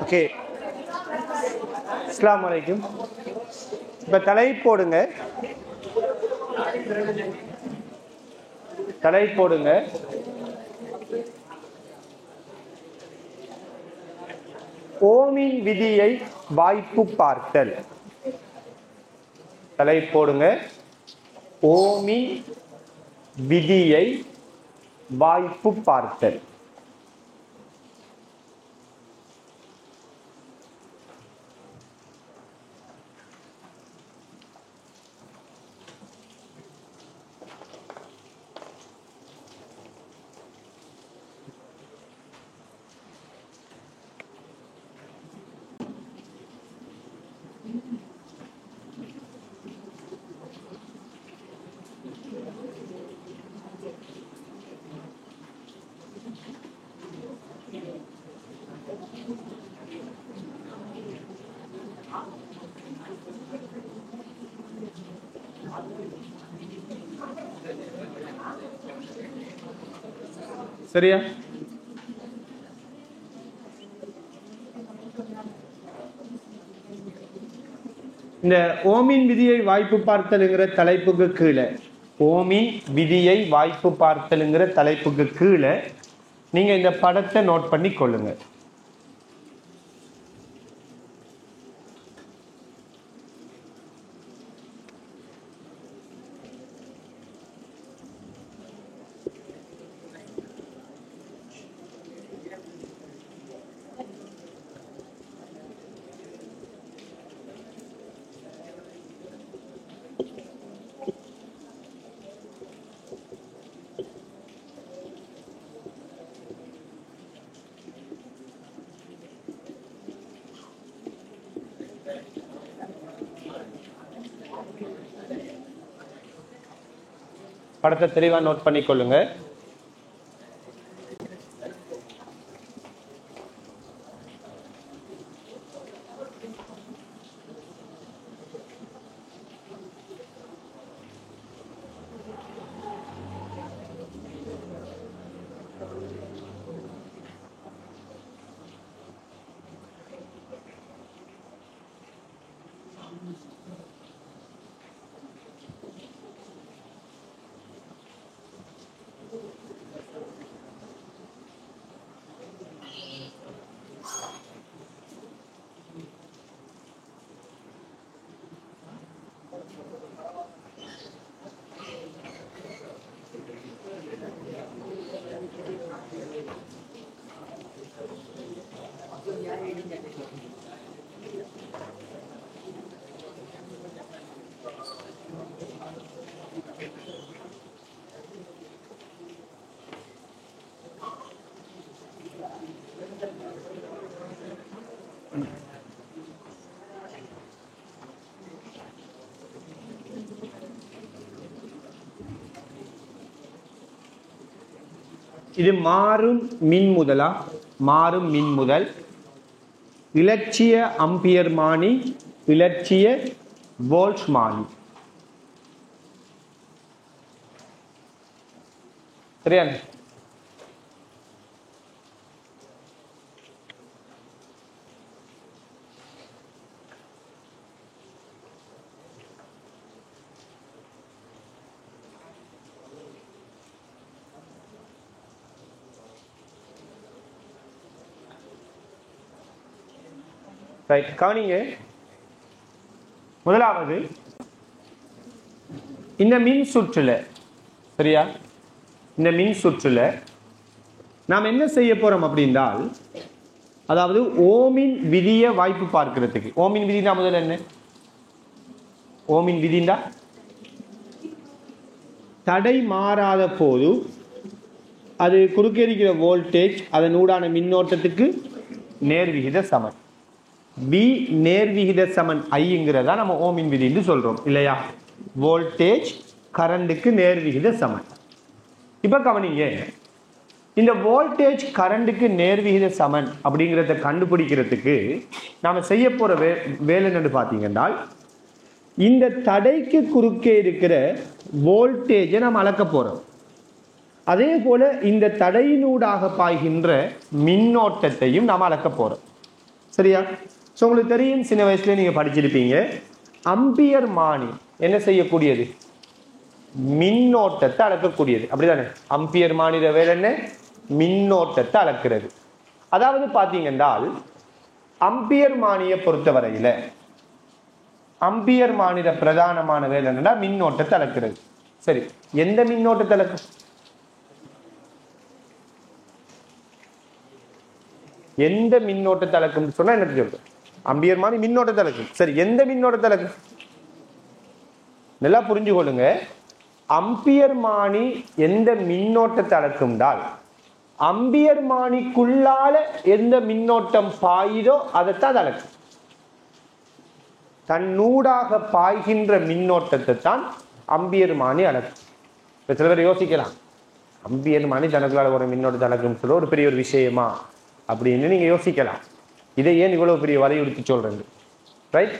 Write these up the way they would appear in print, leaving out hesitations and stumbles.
Okay. அஸ்ஸலாமு அலைக்கும். இப்போ தலைப்போடுங்க, தலைப்போடுங்க. ஓமின் விதியை வாய்ப்பு பார்த்தல். தலைப்போடுங்க, ஓமி விதியை வாய்ப்பு பார்த்தல். சரியா? இந்த ஓமின் விதியை வாய்ப்பு பார்த்தல்ங்கிற தலைப்புக்கு கீழே, ஓமின் விதியை வாய்ப்பு பார்த்தல்ங்கிற தலைப்புக்கு கீழே நீங்க இந்த படத்தை நோட் பண்ணி கொள்ளுங்க. படத்தை தெளிவா நோட் பண்ணி கொள்ளுங்க. இது மாறும் மின்முதலா? மாறும் மின்முதல், இலட்சிய அம்பியர் மானி, இலட்சிய வோல்ட் மானி. சரியா? ரைட், கவனிங்க. முதலாவது இந்த மின் சுற்றுல, சரியா, இந்த மின் சுற்றுல நாம் என்ன செய்ய போறோம் அப்படின்றால், அதாவது ஓமின் விதியை வாய்ப்பு பார்க்கிறதுக்கு. ஓமின் விதினா முதல்ல என்ன? ஓமின் விதினா தடை மாறாத போது அது குறுக்கே இருக்கிற வோல்டேஜ் அதன் ஊடான மின்னோட்டத்துக்கு நேர்விகித சமன். பி நேர்விகித சமன் ஐங்கிறதா நம்ம ஓமின் விதி என்று சொல்றோம் இல்லையா? வோல்டேஜ் கரண்டுக்கு நேர்விகித சமன். இப்ப கவனிங்க, இந்த வோல்டேஜ் கரண்டுக்கு நேர்விகித சமன் அப்படிங்கிறத கண்டுபிடிக்கிறதுக்கு நாம செய்ய போற வேலை என்னன்னு பார்த்தீங்கன்னா, இந்த தடைக்கு குறுக்கே இருக்கிற வோல்டேஜை நாம் அளக்க போறோம். அதே போல இந்த தடையினூடாக பாய்கின்ற மின்னோட்டத்தையும் நாம் அளக்க போறோம். சரியா? ஸோ உங்களுக்கு தெரியும், சின்ன வயசுல நீங்க படிச்சிருப்பீங்க, அம்பியர் மானி என்ன செய்யக்கூடியது? மின்னோட்டத்தை அளக்கக்கூடியது, அப்படிதானே? அம்பியர் மானிட வேலை என்ன? மின்னோட்டத்தை அளக்கிறது. அதாவது பாத்தீங்கன்னால் அம்பியர் மானியை பொறுத்தவரையில அம்பியர் மானிட பிரதானமான வேலை என்னன்னா மின்னோட்டத்தை அளக்கிறது. சரி, எந்த மின்னோட்டத்தை அளக்கும்? எந்த மின்னோட்டத்தை அளக்கும் சொன்னா என்ன சொல்றது? அம்பியர் மானி மின்னோட்டத்தை அளக்கும். சரி, எந்த மின்னோட்டத்தை அளக்கும்? நல்லா புரிஞ்சு கொள்ளுங்க. அம்பியர் மானி எந்த மின்னோட்டத்தை அளக்கும்டால் அம்பியர் மானிக்குள்ளால எந்த மின்னோட்டம் பாயுதோ அதைத்தான் அது அளக்கும். தன்னூடாக பாய்கின்ற மின்னோட்டத்தை தான் அம்பியர் மானி அளக்கும். சில பேர் யோசிக்கலாம், அம்பியர் மானி தனக்குள்ளால ஒரு மின்னோட்டத்தை அளக்கும் சொல்ல ஒரு பெரிய ஒரு விஷயமா அப்படின்னு நீங்க யோசிக்கலாம். இதை ஏன் இவ்வளவு பெரிய வலியுறுத்தி சொல்றேன்? ரைட்,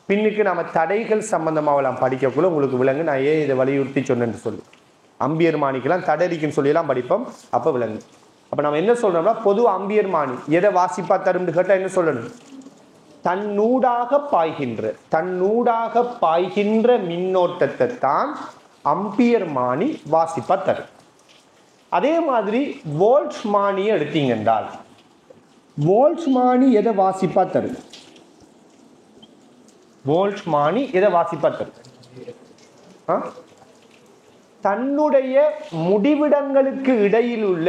பின்னுக்கு நம்ம தடைகள் சம்பந்தமாகலாம் படிக்கக்குள்ள உங்களுக்கு விளங்கு நான் ஏன் இதை வலியுறுத்தி சொன்னேன்னு சொல்லி. அம்பியர் மானிக்கெல்லாம் தடரிக்குன்னு சொல்லலாம் படிப்போம், அப்ப விளங்கு. அப்ப நம்ம என்ன சொல்றோம்னா, பொது அம்பியர் மானி எதை வாசிப்பா தரும்னு கேட்டா என்ன சொல்லணும்? தன்னூடாக பாய்கின்ற மின்னோட்டத்தை தான் அம்பியர் மானி வாசிப்பா தரும். அதே மாதிரி வோல்ட் மானியை எடுத்தீங்க என்றால் வோல்ட் மானி எதை வாசிப்பா தரும்? வோல்ட் மானி எதை வாசிப்பா தரும்? தன்னுடைய முடிவிடங்களுக்கு இடையில் உள்ள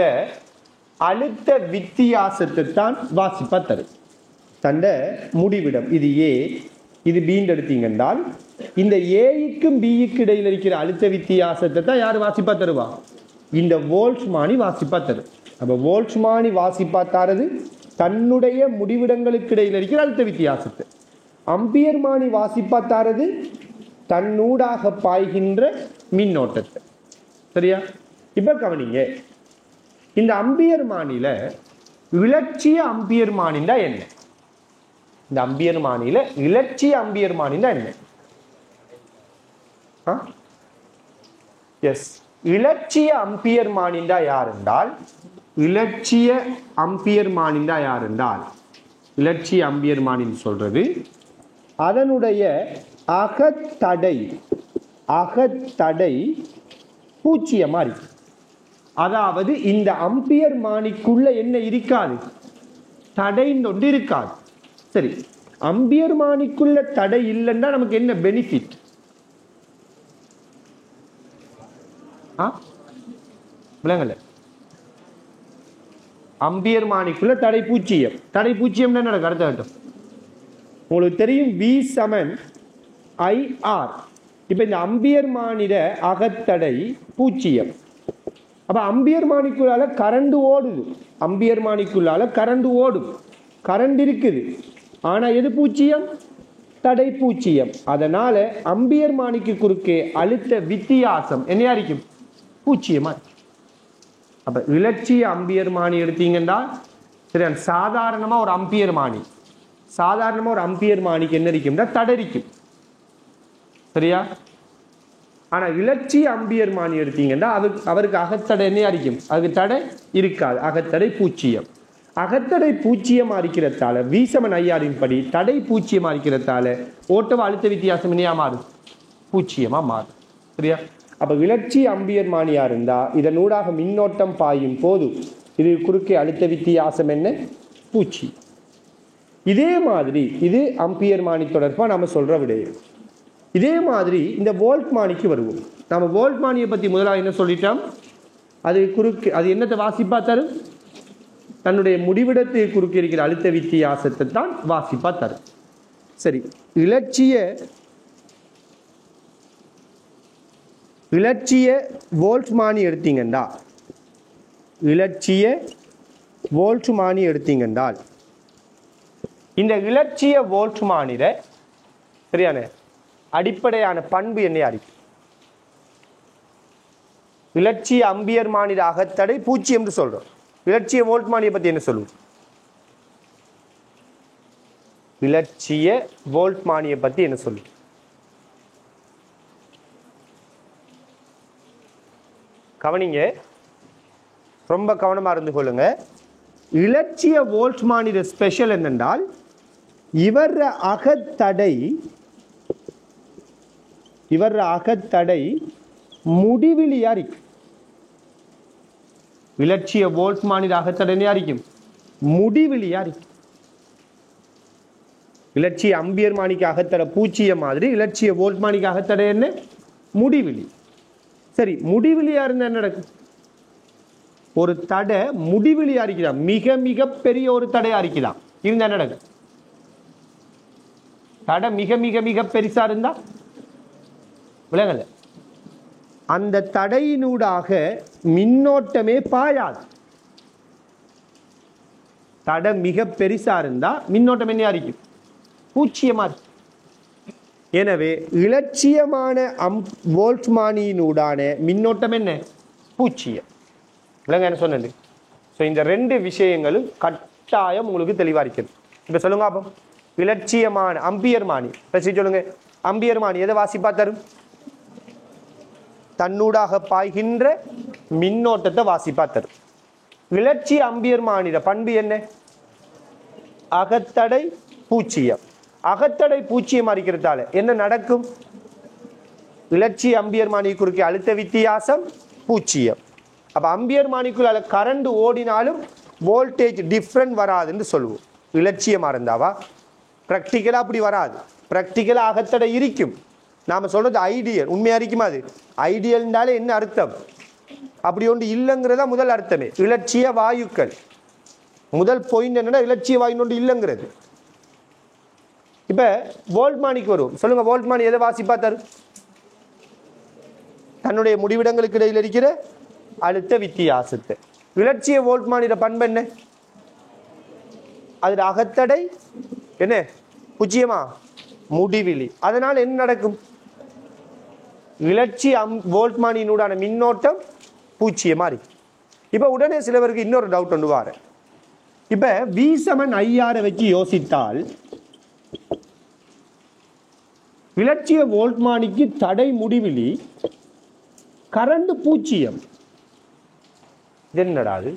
அழுத்த வித்தியாசத்தை தான் வாசிப்பா தரும். தண்ட முடிவிடம் இது ஏ, இது பீன்னு எடுத்தீங்க என்றால் இந்த ஏக்கும் பிக்கு இடையில் இருக்கிற அழுத்த வித்தியாசத்தை தான் யார் வாசிப்பா தருவா? இந்த வோல்ட் மானி வாசிப்பா தரும். அப்ப வோல்ட் மானி வாசிப்பா தரது தன்னுடைய முடிவிடங்களுக்கு இடையில் இருக்கிற அழுத்த வித்தியாசத்தை. அம்பியர் மானி வாசிப்பா தரது தன்னூடாக பாய்கின்ற மின்னோட்டத்தை. சரியா? இப்ப கவனிங்க, இந்த அம்பியர் மானில இலட்சிய அம்பியர் மானின்னா என்ன? இந்த அம்பியர் மானில இலட்சிய அம்பியர் மானின்னா என்ன? எஸ், இலட்சிய அம்பியர் மானின்னா யார் என்றால் இலட்சிய அம்பியர் மானின்னா யார் என்றால் இலட்சிய அம்பியர் மானின்னு சொல்றது அதனுடைய அகத்தடை பூச்சியமா இருக்கு. அதாவது இந்த அம்பியர் மானிக்குள்ள என்ன இருக்காது? தடை ஒன்று இருக்காது. சரி, அம்பியர் மானிக்குள்ள தடை இல்லைன்னா நமக்கு என்ன பெனிஃபிட்? விளங்கல? அம்பியர் மானிக்குள்ள தடை பூச்சியம் என்ன நடக்கும்? அடுத்த கட்டம் உங்களுக்கு தெரியும், V சமன் IR. இப்ப இந்த அம்பியர் மானிட அகத்தடை பூச்சியம். அப்ப அம்பியர் மானிக்குள்ளால கரண்ட் ஓடுது, அம்பியர் மானிக்குள்ளால கரண்ட் ஓடும், கரண்ட் இருக்குது. ஆனா எது பூச்சியம்? தடை பூச்சியம். அதனால அம்பியர் மானிக்கு குறுக்கே அழுத்த வித்தியாசம் என்னையா இருக்கும்? பூச்சியமா. அப்ப இலட்சிய அம்பியர் மானி எடுத்தீங்கன்னா சரி, சாதாரணமா ஒரு அம்பியர் மானிக்கு என்ன இருக்கும்னா தடரிக்கும். சரியா? ஆனா இலட்சிய அம்பியர் மானி எடுத்தீங்கன்னா அவருக்கு அகத்தடை என்ன அரிக்கும்? அதுக்கு தடை இருக்காது, அகத்தடை பூச்சியம். அகத்தடை பூச்சியமா இருக்கிறதால வீசமன் ஐயாரின் படி தடை பூச்சியமா இருக்கிறதால ஓட்டவ அழுத்த வித்தியாசம் என்னையா மாறும்? பூச்சியமா மாறும். சரியா? அப்ப இலட்சிய அம்பியர் மானியா இருந்தா இதனூடாக மின்னோட்டம் பாயும் போது இது குறுக்கே அழுத்த வித்தியாசம் என்ன? பூச்சி. இதே மாதிரி இது அம்பியர் மானி தொடர்பா நம்ம சொல்ற விடயம். இதே மாதிரி இந்த வோல்ட் மானிக்கு வருவோம். நம்ம வோல்ட் மானியை பத்தி முதலாக என்ன சொல்லிட்டோம்? அது என்னத்தை வாசிப்பா தரும்? தன்னுடைய முடிவிடத்தை குறுக்கே இருக்கிற அழுத்த வித்தியாசத்தை தான் வாசிப்பா தரும். சரி, இலட்சிய வோல்ட் மானி எடுத்தீங்கன்றால் இந்த இலட்சிய வோல்ட் மானிட சரியான அடிப்படையான பண்பு என்னையா இருக்கு? இலட்சிய அம்பியர் மானிட அகத்தடை பூச்சி என்று சொல்றோம். இலட்சிய வோல்ட் மானியை பத்தி என்ன சொல்லுவோம்? இலட்சிய வோல்ட் மானியை பத்தி என்ன சொல்லு? கவனிங்க, ரொம்ப கவனமா இருந்து கொள்ளுங்க. இலட்சிய வோல்ட் மானிட ஸ்பெஷல் என்னென்றால் இவர் அகத்தடை முடிவிலியா இருக்கும். இலட்சிய போல்ட்ஸ்மானின் அகத்தடை இருக்கும் முடிவிலியா இருக்கும். இலட்சிய அம்பியர்மானிக்கு அகத்தடை பூச்சிய மாதிரி இலட்சிய போல்ட்மானிக்கு அகத்தடை என்ன முடிவிலி. சரி, முடிவிலியா இருந்தா என்ன நடக்கும்? ஒரு தடை முடிவிலியா இருக்கிறான், மிக மிக பெரிய ஒரு தடையா இருக்கிறான் இருந்தா என்ன நடக்கும்? தடை மிக மிக மிக பெருசா இருந்தா விலங்கல்ல, அந்த தடையினூடாக மின்னோட்டமே பாயாது. தடை மிக பெருசா இருந்தா மின்னோட்டம் என்ன இருக்கும்? பூச்சியமா இருக்கு. எனவே இலட்சியமான போல்ட்ஸ்மானியினூடான மின்னோட்டம் என்ன? பூச்சியம். விலங்க என்ன சொன்னது? ஸோ இந்த ரெண்டு விஷயங்களும் கட்டாயம் உங்களுக்கு தெளிவா இருக்கிறது. இப்ப சொல்லுங்க அப்போ, இலட்சியமான அம்பியர்மானி பற்றி சொல்லுங்க. அம்பியர்மானி எதை வாசிப்பா தரும்? தன்னூடாக பாய்கின்ற மின்னோட்டத்தை வாசிப்பா தரும். இலட்சிய அம்பியர்மானிட பண்பு என்ன? அகத்தடை பூச்சியம். அகத்தடை பூச்சியமா இருக்கிறதால என்ன நடக்கும்? இலட்சிய அம்பியர்மானி குறுக்கே அழுத்த வித்தியாசம் பூச்சியம். அப்ப அம்பியர்மானிக்குள்ள கரண்ட் ஓடினாலும் வோல்டேஜ் டிஃப்ரெண்ட் வராதுன்னு சொல்லுவோம். இலட்சியமா இருந்தாவா? பிராக்டிக்கலா அப்படி வராது. பிராக்டிக்கலா அகத்தடை இருக்கும். நாம சொல்றது ஐடியல். உண்மையா இருக்குமா? அது ஐடியல்னாலே என்ன அர்த்தம்? அப்படி ஒன்று இல்லைங்கிறதா முதல் அர்த்தமே. இலட்சிய வாயுக்கள் முதல் பாயிண்ட் என்னன்னா இலட்சிய வாயு ஒன்று இல்லைங்கிறது. இப்ப போல்ட்மானிக்கு வருவோம். சொல்லுங்க, போல்ட்மானி எதை வாசிப்பா தரும்? தன்னுடைய முடிவிடங்களுக்கு இடையில் இருக்கிற அழுத்த வித்தியாசத்தை. இலட்சிய போல்ட்மானிட பண்பு என்ன? அது அகத்தடை என்ன பூச்சியமா முடிவிலி. அதனால என்ன நடக்கும்? இலட்சிய போல்ட்மானியினூடான மின்னோட்டம் பூச்சியமா இருக்கு. இப்ப உடனே சிலவருக்கு இன்னொரு டவுட் ஒன்று வார. இப்ப V = IR வச்சு யோசித்தால் இலட்சிய போல்ட்மானிக்கு தடை முடிவிலி, கரண்ட் பூச்சியம். என்னடாது?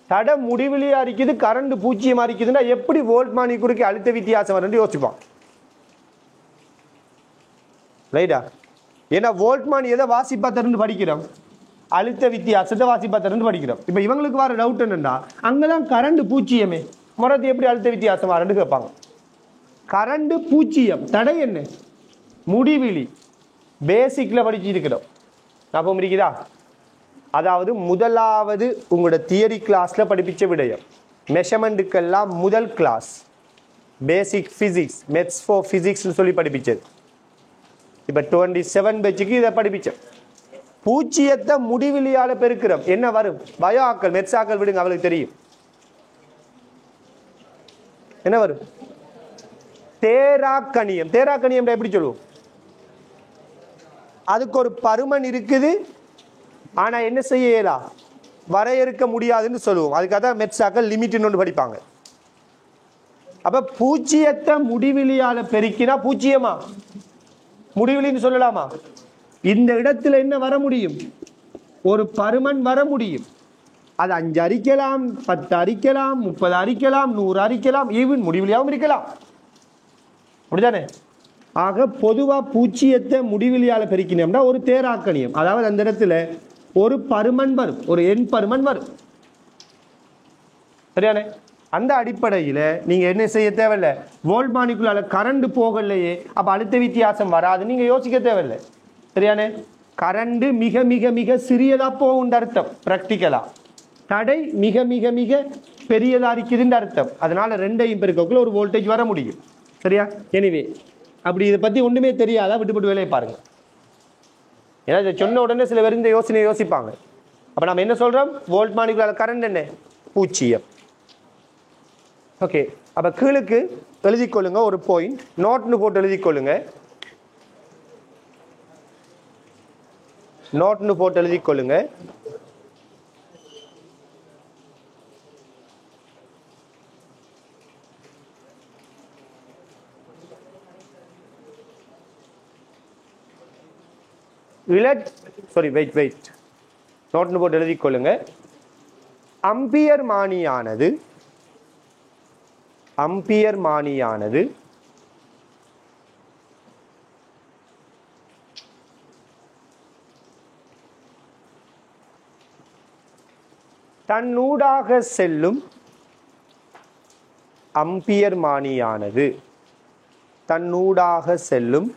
தடை முடிவிலியா இருக்குது, கரண்ட் பூச்சியமா இருக்குதுன்னா எப்படி போல்ட்மானி குறுக்கே அழுத்த வித்தியாசம் வரும்னு யோசிப்பான். ரைட்டா? ஏன்னா போல்ட்மானி எதை வாசிப்பா தருன்னு படிக்கிறோம்? அழுத்த வித்தியாசத்தை வாசிப்பா தருன்னு படிக்கிறோம். இப்ப இவங்களுக்கு வர டவுட் என்னன்னா, அங்கதான் கரண்ட் பூச்சியமே, முறத்து எப்படி அழுத்த வித்தியாசம் வரன்னு கேட்பாங்க. கரண்ட் பூச்சியம், தடை என்ன? முடிவிலி. பேசிக்ல படிச்சு இருக்கிறோம். ஞாபகம் இருக்குதா? அதாவது முதலாவது உங்களோட தியரி கிளாஸ்ல படிப்பிச்ச விடயம். மெஷர்மெண்ட்டுக்கெல்லாம் முதல் class basic physics, maths for பிசிக்ஸ்னு சொல்லி படிப்பிச்சது. இப்ப 27 பேட்சுக்கு இதை படிப்பிச்சோம். பூச்சியத்தை முடிவிலியால பெருக்கிறோம். என்ன வரும்? பயோ ஆக்கள், மெத்ஸ் ஆக்கள் விடுங்க, அவளுக்கு தெரியும். என்ன வரும்? தேராக்கணியம். தேராக்கணியம் எப்படி சொல்லுவோம்? அதுக்கு ஒரு பருமன் இருக்குது, ஆனா என்ன செய்யலாம்? வரையறுக்க முடியாதுன்னு சொல்லுவோம். அதுக்காக தான் மெத்ஸ் ஆக்கள் லிமிட்னு ஒன்று படிப்பாங்க. அப்ப பூச்சியத்தை முடிவிலியால பெருக்கினா பூச்சியமா முடிவிலின்னு சொல்லலாமா? இந்த இடத்துல என்ன வர முடியும்? ஒரு பருமன் வர முடியும். அது 5 அரிக்கலாம், 10 அரிக்கலாம், 30 அரிக்கலாம், 100 அரிக்கலாம், ஈவன் முடிவிலியாகவும் இருக்கலாம். அப்படிதானே? ஆக பொதுவா பூச்சியத்தை முடிவிலியால பெருக்கினோம்னா ஒரு தேராக்கணியம், அதாவது அந்த இடத்துல ஒரு பருமன் வரும், ஒரு எண் பருமன் வரும். சரியானே? அந்த அடிப்படையில் நீங்க என்ன செய்ய தேவையில்லை, போல்ட்மானிக்குள்ள கரண்ட் போகலையே, அப்ப அழுத்த வித்தியாசம் வராது நீங்க யோசிக்க தேவையில்லை. சரியானே? கரண்ட் மிக மிக மிக சிறியதா போகும் அர்த்தம். பிராக்டிக்கலா தடை மிக மிக மிக பெரியதா இருக்குதுன்னு அர்த்தம். அதனால ரெண்டையும் பெருக்கக்குள்ள ஒரு வோல்டேஜ் வர முடியும். சரியா? எனிவே அப்படி இதை பத்தி ஒண்ணுமே தெரியாதா விட்டுப்பட்டு வேலையை பாருங்க. ஏன்னா இதை சொன்ன உடனே சில பேர் இந்த யோசனையை யோசிப்பாங்க. அப்ப நம்ம என்ன சொல்றோம்? வோல்ட்மானிக்குள்ள கரண்ட் என்ன? பூச்சியம். ஓகே, அப்ப கீழுக்கு எழுதிக்கொள்ளுங்க ஒரு பாயிண்ட், நோட்னு போட்டு எழுதிக்கொள்ளுங்க. நோட்னு போட்டு எழுதிக்கொள்ளுங்க. வெயிட் நோட்னு போட்டு எழுதிக்கொள்ளுங்க. அம்பியர் மானியானது அம்பியர் மானியானது தன்னூடாக செல்லும் அம்பியர் மானியானது தன்னூடாக செல்லும்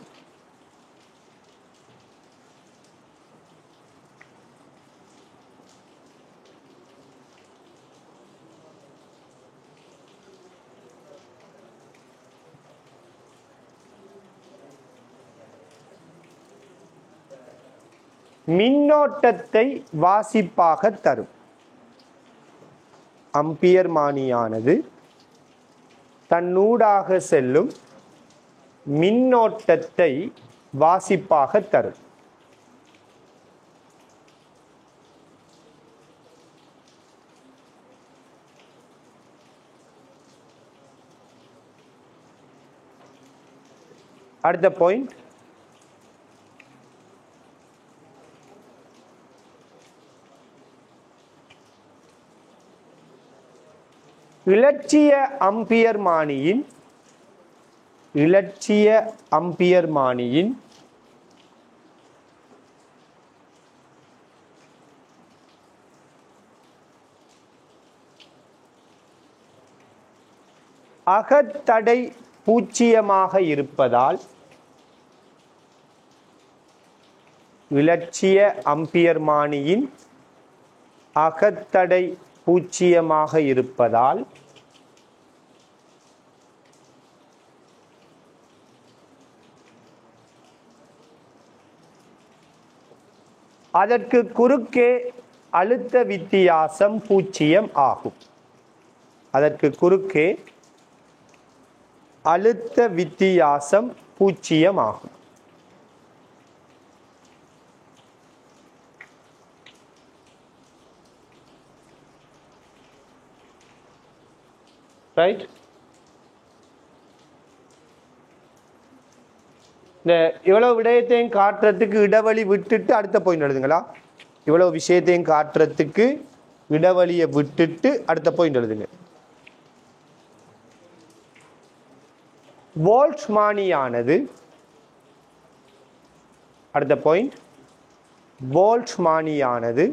மின்னோட்டத்தை வாசிப்பாக தரும். அம்பியர் மானியானது தன்னூடாக செல்லும் மின்னோட்டத்தை வாசிப்பாக தரும். அடுத்த பாயிண்ட், இலட்சிய அம்பியர்மானியின் அகத்தடை பூச்சியமாக இருப்பதால் இலட்சிய அம்பியர்மானியின் அகத்தடை பூச்சியமாக இருப்பதால் அதற்கு குறுக்கே அழுத்த வித்தியாசம் பூச்சியம் ஆகும். அதற்கு குறுக்கே அழுத்த வித்தியாசம் பூச்சியம் ஆகும். ரைட். இந்த இவ்வளவு விடயத்தையும் காட்டுறதுக்கு இடைவெளி விட்டுட்டு அடுத்த பாயிண்ட் எழுதுங்களா? இவ்வளவு விஷயத்தையும் காட்டுறதுக்கு இடைவெளியை விட்டுட்டு அடுத்த பாயிண்ட் எழுதுங்க. போல்ட்ஸ்மானியானது, அடுத்த பாயிண்ட், போல்ட்ஸ்மானியானது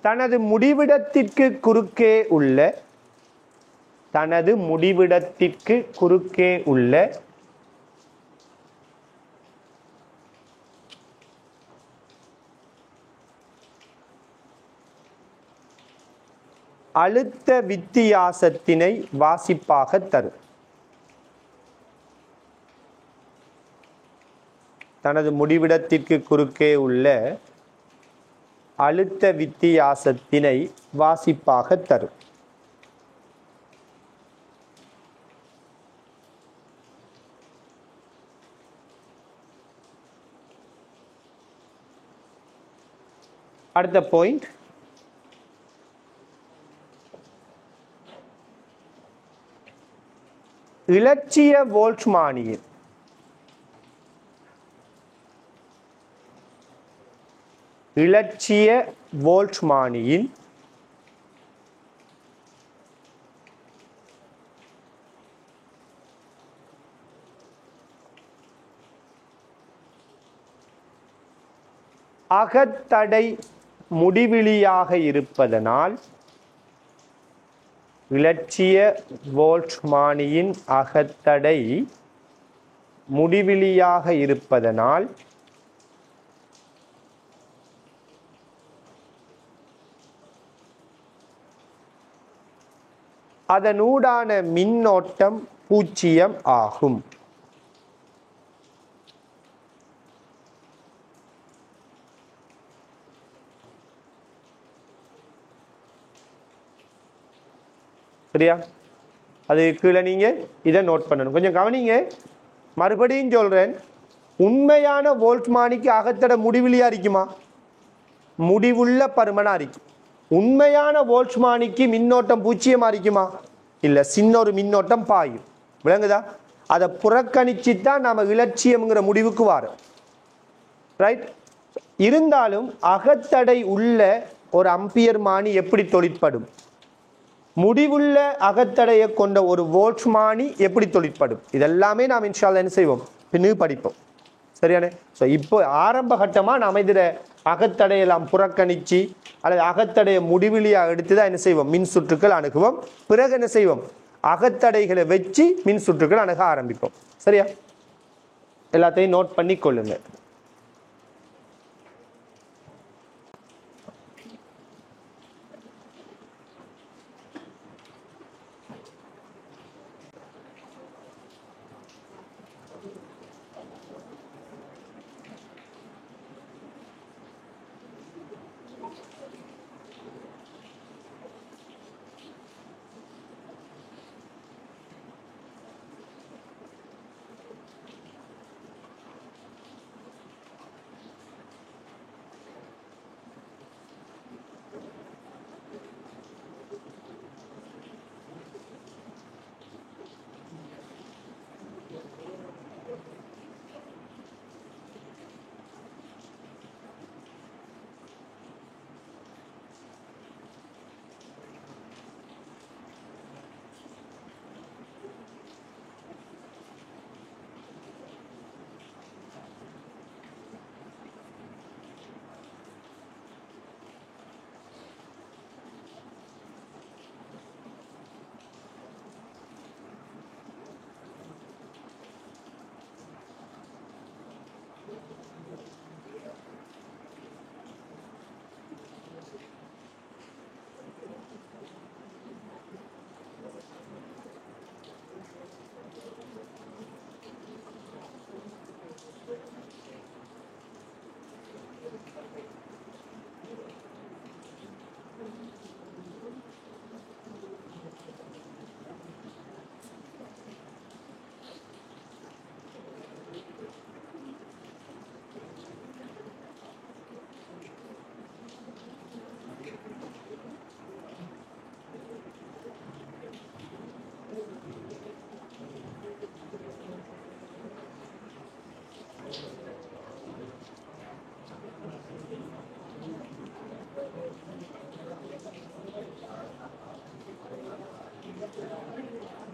தனது முடிவிடத்திற்கு குறுக்கே உள்ள அழுத்த வித்தியாசத்தினை வாசிப்பாக தரும். தனது முடிவிடத்திற்கு குறுக்கே உள்ள அழுத்த வித்தியாசத்தினை வாசிப்பாக தரும். அடுத்த பாயிண்ட், இலட்சிய போல்ட்ஸ்மானியின் அகத்தடை முடிவிலியாக இருப்பதனால் இலட்சிய போல்ட்ஸ்மானியின் அகத்தடை முடிவிலியாக இருப்பதனால் அதனூடான மின்னோட்டம் பூச்சியம் ஆகும். சரியா? அது கீழே நீங்க இதை நோட் பண்ணணும். கொஞ்சம் கவனிங்க, மறுபடியும் சொல்றேன். உண்மையான போல்ட்ஸ்மானிக்கு அகத்தடை முடிவிலியா இருக்குமா? முடிவுள்ள பருமனா இருக்கும். உண்மையான போல்ட்ஸ்மானிக்கு மின்னோட்டம் பூச்சியமா இருக்குமா? இல்ல, சின்ன ஒரு மின்னோட்டம் பாயும். விளங்குதா? அதை புறக்கணிச்சுதான் நாம இலட்சியம்ங்கிற முடிவுக்கு வரோம். ரைட். இருந்தாலும் அகத்தடை உள்ள ஒரு அம்பியர்மானி எப்படி தொழிற்படும், முடிவுள்ள அகத்தடையை கொண்ட ஒரு வோல்ட்மானி எப்படி தொழிற்படும், இதெல்லாமே நாம் இன்ஷா அல்லாஹ் என்ன செய்வோம், பின்னு படிப்போம். சரியானே? ஸோ இப்போ ஆரம்ப கட்டமாக நாம் இதில் அகத்தடையெல்லாம் புறக்கணித்து அல்லது அகத்தடையை முடிவிலியாக எடுத்து தான் என்ன செய்வோம், மின் சுற்றுக்கள் அணுகுவோம். பிறகு என்ன செய்வோம், அகத்தடைகளை வச்சு மின் சுற்றுக்கள் அணுக ஆரம்பிப்போம். சரியா? எல்லாத்தையும் நோட் பண்ணி கொள்ளுங்க.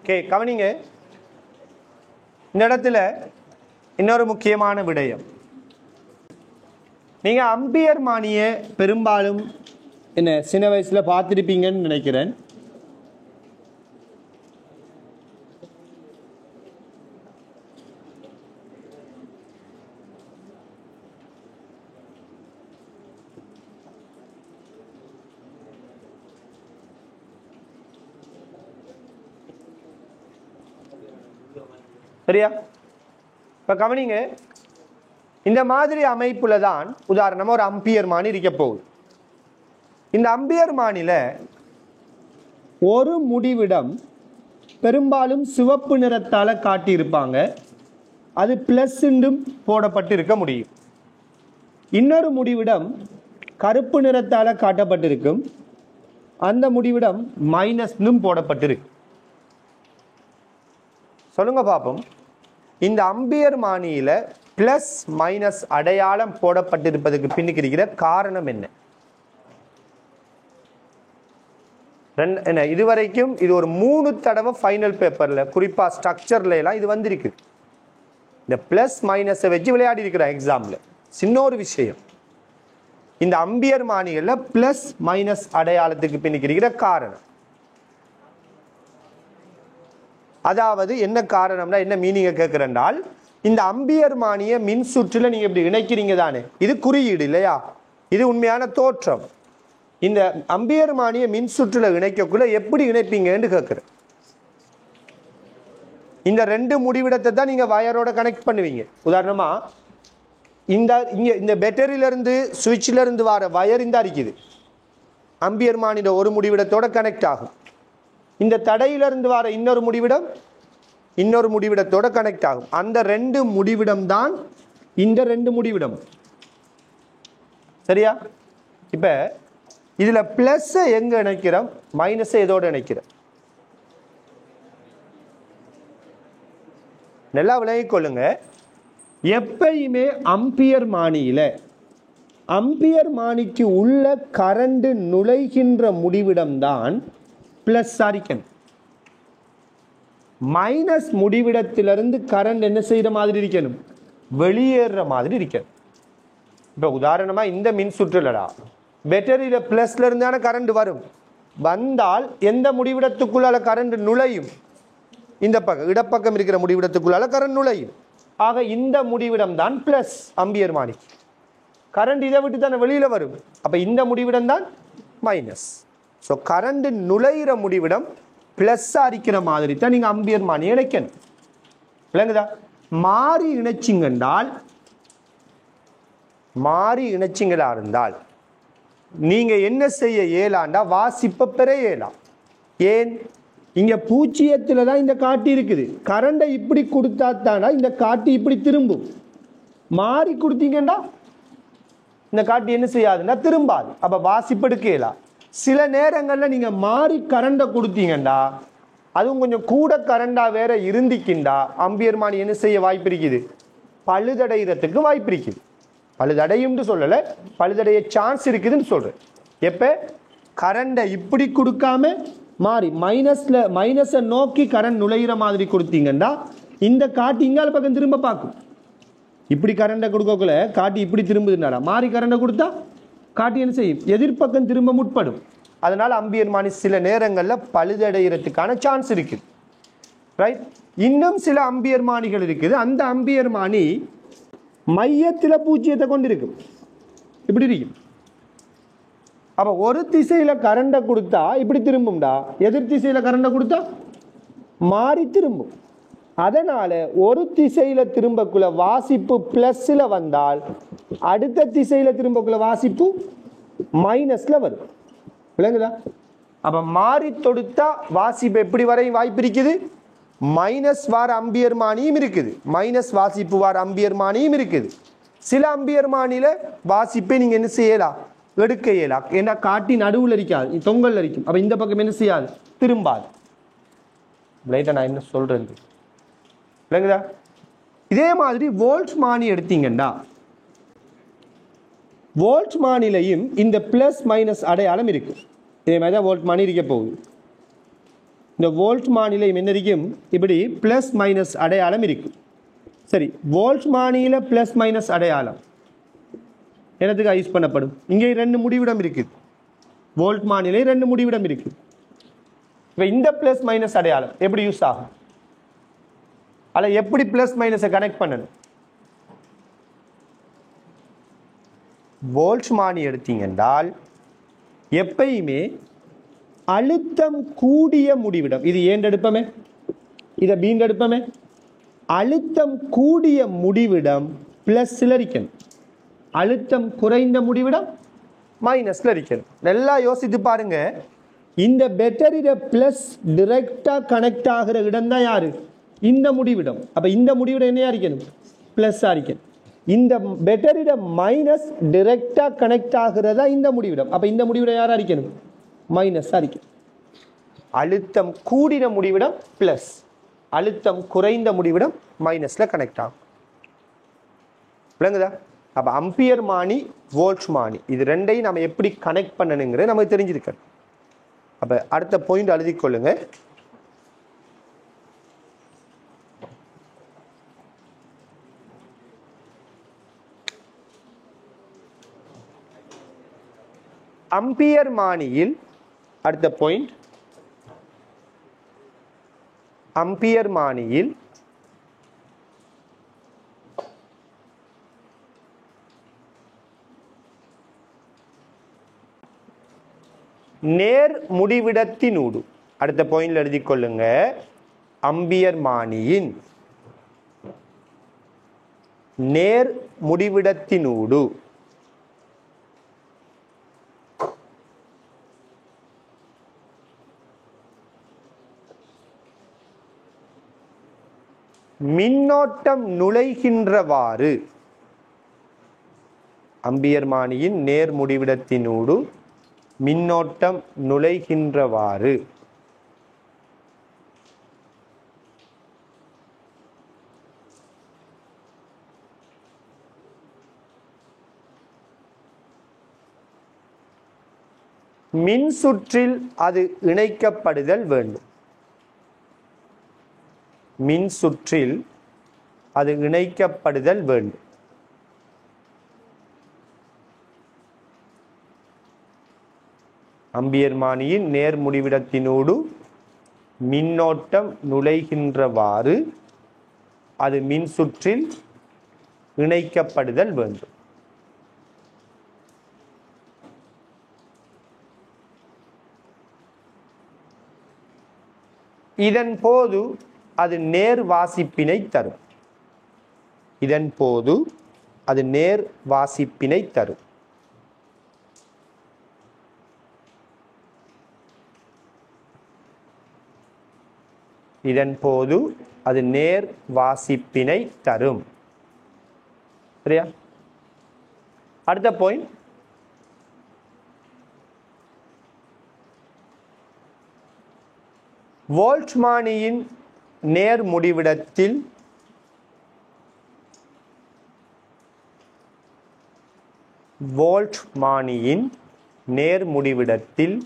ஓகே, கவனிங்க. இந்த இடத்துல இன்னொரு முக்கியமான விடயம், நீங்க அம்பியர் மானியை பெரும்பாலும் என்ன சின்ன வயசுல பார்த்துருப்பீங்கன்னு நினைக்கிறேன். சரியா? இப்ப கவனிங்க, இந்த மாதிரி அமைப்புல தான் உதாரணமா ஒரு அம்பியர் மானி இருக்க போகுது. இந்த அம்பியர் மானில ஒரு முடிவிடம் பெரும்பாலும் சிவப்பு நிறத்தால காட்டியிருப்பாங்க, அது பிளஸ் போடப்பட்டு இருக்க முடியும். இன்னொரு முடிவிடம் கருப்பு நிறத்தால காட்டப்பட்டிருக்கும், அந்த முடிவிடம் மைனஸ் போடப்பட்டிருக்கு. சொல்லுங்க பாப்போம், இந்த அம்பியர் மானியில பிளஸ் மைனஸ் அடையாளம் போடப்பட்டிருப்பதற்கு பின்னுக்கு இருக்கிற காரணம் என்ன? இதுவரைக்கும் இது ஒரு 3 தடவை ஃபைனல் பேப்பர்ல, குறிப்பா ஸ்ட்ரக்சர்ல எல்லாம் இது வந்திருக்கு. இந்த பிளஸ் மைனஸை வச்சு விளையாடி இருக்கிற எக்ஸாம்ல. சின்ன ஒரு விஷயம், இந்த அம்பியர் மானியில பிளஸ் மைனஸ் அடையாளத்துக்கு பின்னுக்கு இருக்கிற காரணம், அதாவது என்ன காரணம்னா என்ன மீனிங்க கேட்கிறேன்னால், இந்த அம்பியர் மானிய மின் சுற்றுல நீங்க இப்படி இணைக்கிறீங்க தானே, இது குறியீடு இல்லையா, இது உண்மையான தோற்றம். இந்த அம்பியர் மானிய மின் சுற்றுல இணைக்கக்குள்ள எப்படி இணைப்பீங்கன்னு கேட்கிறேன். இந்த 2 முடிவிடத்தை தான் நீங்க வயரோட கனெக்ட் பண்ணுவீங்க. உதாரணமா இந்த பேட்டரியில இருந்து சுவிட்சில இருந்து வர வயர் இந்த இருக்குது, அம்பியர் மானிட ஒரு முடிவிடத்தோட கனெக்ட் ஆகும். இந்த தடையிலிருந்து வர இன்னொரு முடிவிடத்தோட கனெக்ட் ஆகும். அந்த 2 முடிவிடம் தான் இந்த 2 முடிவிடம். சரியா? இப்ப இதுல பிளஸ் எங்க இணைக்கிறோம், மைனஸ் எதோட இணைக்கிறோம்? நல்லா விளங்கிக் கொள்ளுங்க. எப்பயுமே அம்பியர் மானிக்கு உள்ள கரண்ட் நுழைகின்ற முடிவிடம் தான் பிளஸ் இருக்கணும். மைனஸ் முடிவிடத்திலிருந்து கரண்ட் என்ன செய்யற மாதிரி இருக்கணும், வெளியேற மாதிரி இருக்கணும். இப்ப உதாரணமா இந்த மின் சுற்றுலடா பேட்டரியில பிளஸ்ல இருந்தான கரண்ட் வரும், வந்தால் எந்த முடிவிடத்துக்குள்ளால கரண்ட் நுழையும், இந்த பக்கம் இடப்பக்கம் இருக்கிற முடிவிடத்துக்குள்ளால கரண்ட் நுழையும். ஆக இந்த முடிவிடம் தான் பிளஸ் அம்பியர் மானி. கரண்ட் இதை விட்டு தானே வெளியில வரும், அப்ப இந்த முடிவிடம் தான் மைனஸ். ஸோ கரண்ட் நுழைகிற முடிவிடம் பிளஸ் அடிக்கிற மாதிரி தான் நீங்க அம்பியர் மானி இணைக்கணும். விளங்குதா? மாறி இணைச்சிங்களா இருந்தால் நீங்க என்ன செய்ய இயலாண்டா வாசிப்ப பெற இயலாம். ஏன்? இங்க பூஜ்ஜியத்துல தான் இந்த காட்டி இருக்குது. கரண்டை இப்படி கொடுத்தா தானா இந்த காட்டி இப்படி திரும்பும். மாறி கொடுத்தீங்கன்னா இந்த காட்டி என்ன செய்யாதுன்னா திரும்பாது. அப்ப வாசிப்பெடுக்க இயலாம். சில நேரங்கள்ல நீங்க மாறி கரண்டை கொடுத்தீங்கன்னா அதுவும் கொஞ்சம் கூட கரண்டா வேற இருந்திக்கிண்டா அம்பியர் மானி என்ன செய்ய வாய்ப்பு இருக்குது, பழுதடைகிறதுக்கு வாய்ப்பு இருக்குது. பழுதடையும் சொல்லல, பழுதடைய சான்ஸ் இருக்குதுன்னு சொல்றேன். எப்ப கரண்டை இப்படி கொடுக்காம மாறி மைனஸை நோக்கி கரண்ட் நுழைகிற மாதிரி கொடுத்தீங்கன்னா இந்த காட்டி இங்கால பக்கம் திரும்ப பார்க்கும். இப்படி கரண்டை கொடுக்கக்குள்ள காட்டி இப்படி திரும்புதுனால மாறி கரண்டை கொடுத்தா காட்டி என்ன செய்யும், எதிர்ப்பக்கம் திரும்ப முற்படும். அதனால அம்பியர் மானி சில நேரங்களில் பழுதடைகிறதுக்கான சான்ஸ் இருக்குது. ரைட்? இன்னும் சில அம்பியர் மானிகள் இருக்குது. அந்த அம்பியர் மானி மையத்தில் பூஜ்ஜியத்தை கொண்டு இருக்கும், இப்படி இருக்கும். அப்ப ஒரு திசையில கரண்டை கொடுத்தா இப்படி திரும்பும்டா, எதிர் திசையில கரண்டை கொடுத்தா மாறி திரும்பும். அதனால ஒரு திசையில திரும்பக்குள்ள வாசிப்பு பிளஸ்ல வந்தால் அடுத்த திசையில திரும்பக்குள்ள வாசிப்பு மைனஸ்ல வரும். விளங்குதா? அப்ப மாறி தொடுத்தா வாசிப்பு எப்படி வரையும் வாய்ப்பு இருக்குது, மைனஸ் வார அம்பியர் மானியும் இருக்குது, மைனஸ் வாசிப்பு வார அம்பியர் மானியும் இருக்குது. சில அம்பியர் மானில வாசிப்பை நீங்க என்ன செய்யலாம், எடுக்க இயலா. ஏன்னா காட்டி நடுவில் இருக்காது, தொங்கல் இருக்கும். அப்ப இந்த பக்கம் என்ன செய்யாது, திரும்பாது. நான் என்ன சொல்றேன் விளங்குதா? இதே மாதிரி வோல்ட் மானி எடுத்தீங்கன்னா வோல்ட் மானிலையும் இந்த பிளஸ் மைனஸ் அடையாளம் இருக்கு. இதே மாதிரி தான் வோல்ட் மானி இருக்க போகுது. இந்த வோல்ட் மானிலையும் என்ன இருக்கும், இப்படி பிளஸ் மைனஸ் அடையாளம் இருக்கு. சரி, வோல்ட் மானியில பிளஸ் மைனஸ் அடையாளம் என்னத்துக்கு யூஸ் பண்ணப்படும்? இங்கே 2 முடிவிடம் இருக்குது. வோல்ட் மானிலே 2 முடிவிடம் இருக்கு. இப்போ இந்த பிளஸ் மைனஸ் அடையாளம் எப்படி யூஸ் ஆகும், அல்ல எப்படி பிளஸ் மைனஸை கனெக்ட் பண்ணணும்? வோல்ட் மானி எடுத்தீங்க என்றால் எப்பயுமே அழுத்தம் கூடிய முடிவிடம், இது ஏன் எடுப்பமே, இதை பீன் எடுப்பமே, அழுத்தம் கூடிய முடிவிடம் பிளஸ்ல இருக்கணும், அழுத்தம் குறைந்த முடிவிடம் மைனஸ்ல இருக்கணும். நல்லா யோசித்து பாருங்க. இந்த பேட்டரியில பிளஸ் டைரக்டா கனெக்ட் ஆகிற இடம் தான் யாரு, இந்த முடிவிடம். அப்ப இந்த முடிவிடம் என்னையா இருக்கணும், பிளஸ் இருக்கணும். இந்த பேட்டரியில மைனஸ் டைரக்டா கனெக்ட் ஆகிறதா இந்த முடிவிடம். அப்ப இந்த முடிவிடம் யாரா இருக்கணும், மைனஸ் இருக்கணும். அழுத்தம் கூடின முடிவிடம் பிளஸ், அழுத்தம் குறைந்த முடிவிடம் மைனஸ்ல கனெக்ட் ஆகும். விளங்குதா? அப்ப அம்பியர் மானி வோல்ட் மானி இது ரெண்டையும் நம்ம எப்படி கனெக்ட் பண்ணணுங்கிறது நமக்கு தெரிஞ்சிருக்கணும். அப்ப அடுத்த பாயிண்ட் எழுதி கொள்ளுங்க. அம்பியர் மானியில் அடுத்த பாயிண்ட், அம்பியர் மானியில் நேர் முடிவிடத்தினூடு, அடுத்த பாயிண்ட்ல எழுதி கொள்ளுங்க. அம்பியர் மானியின் நேர் முடிவிடத்தினூடு மின்னோட்டம் நுழைகின்றவாறு, அம்பியர் மானியின் நேர் முடிவிடத்தினூடு மின்னோட்டம் நுழைகின்றவாறு மின் சுற்றில் அது இணைக்கப்படுதல் வேண்டும். மின் சுற்றில் அது இணைக்கப்படுதல் வேண்டும். அம்பியர்மானியின் நேர் முடிவிடத்தினோடு மின்னோட்டம் நுழைகின்றவாறு அது மின் சுற்றில் இணைக்கப்படுதல் வேண்டும். இதன் போது அது நேர் வாசிப்பினை தரும். இதன் போது அது நேர் வாசிப்பினை தரும். இதன் போது அது நேர் வாசிப்பினை தரும். சரியா? அடுத்த பாயிண்ட், வோல்ட்மானியின் நேர் முடிவிடத்தில் வோல்ட்மானியின் நேர் முடிவிடத்தில்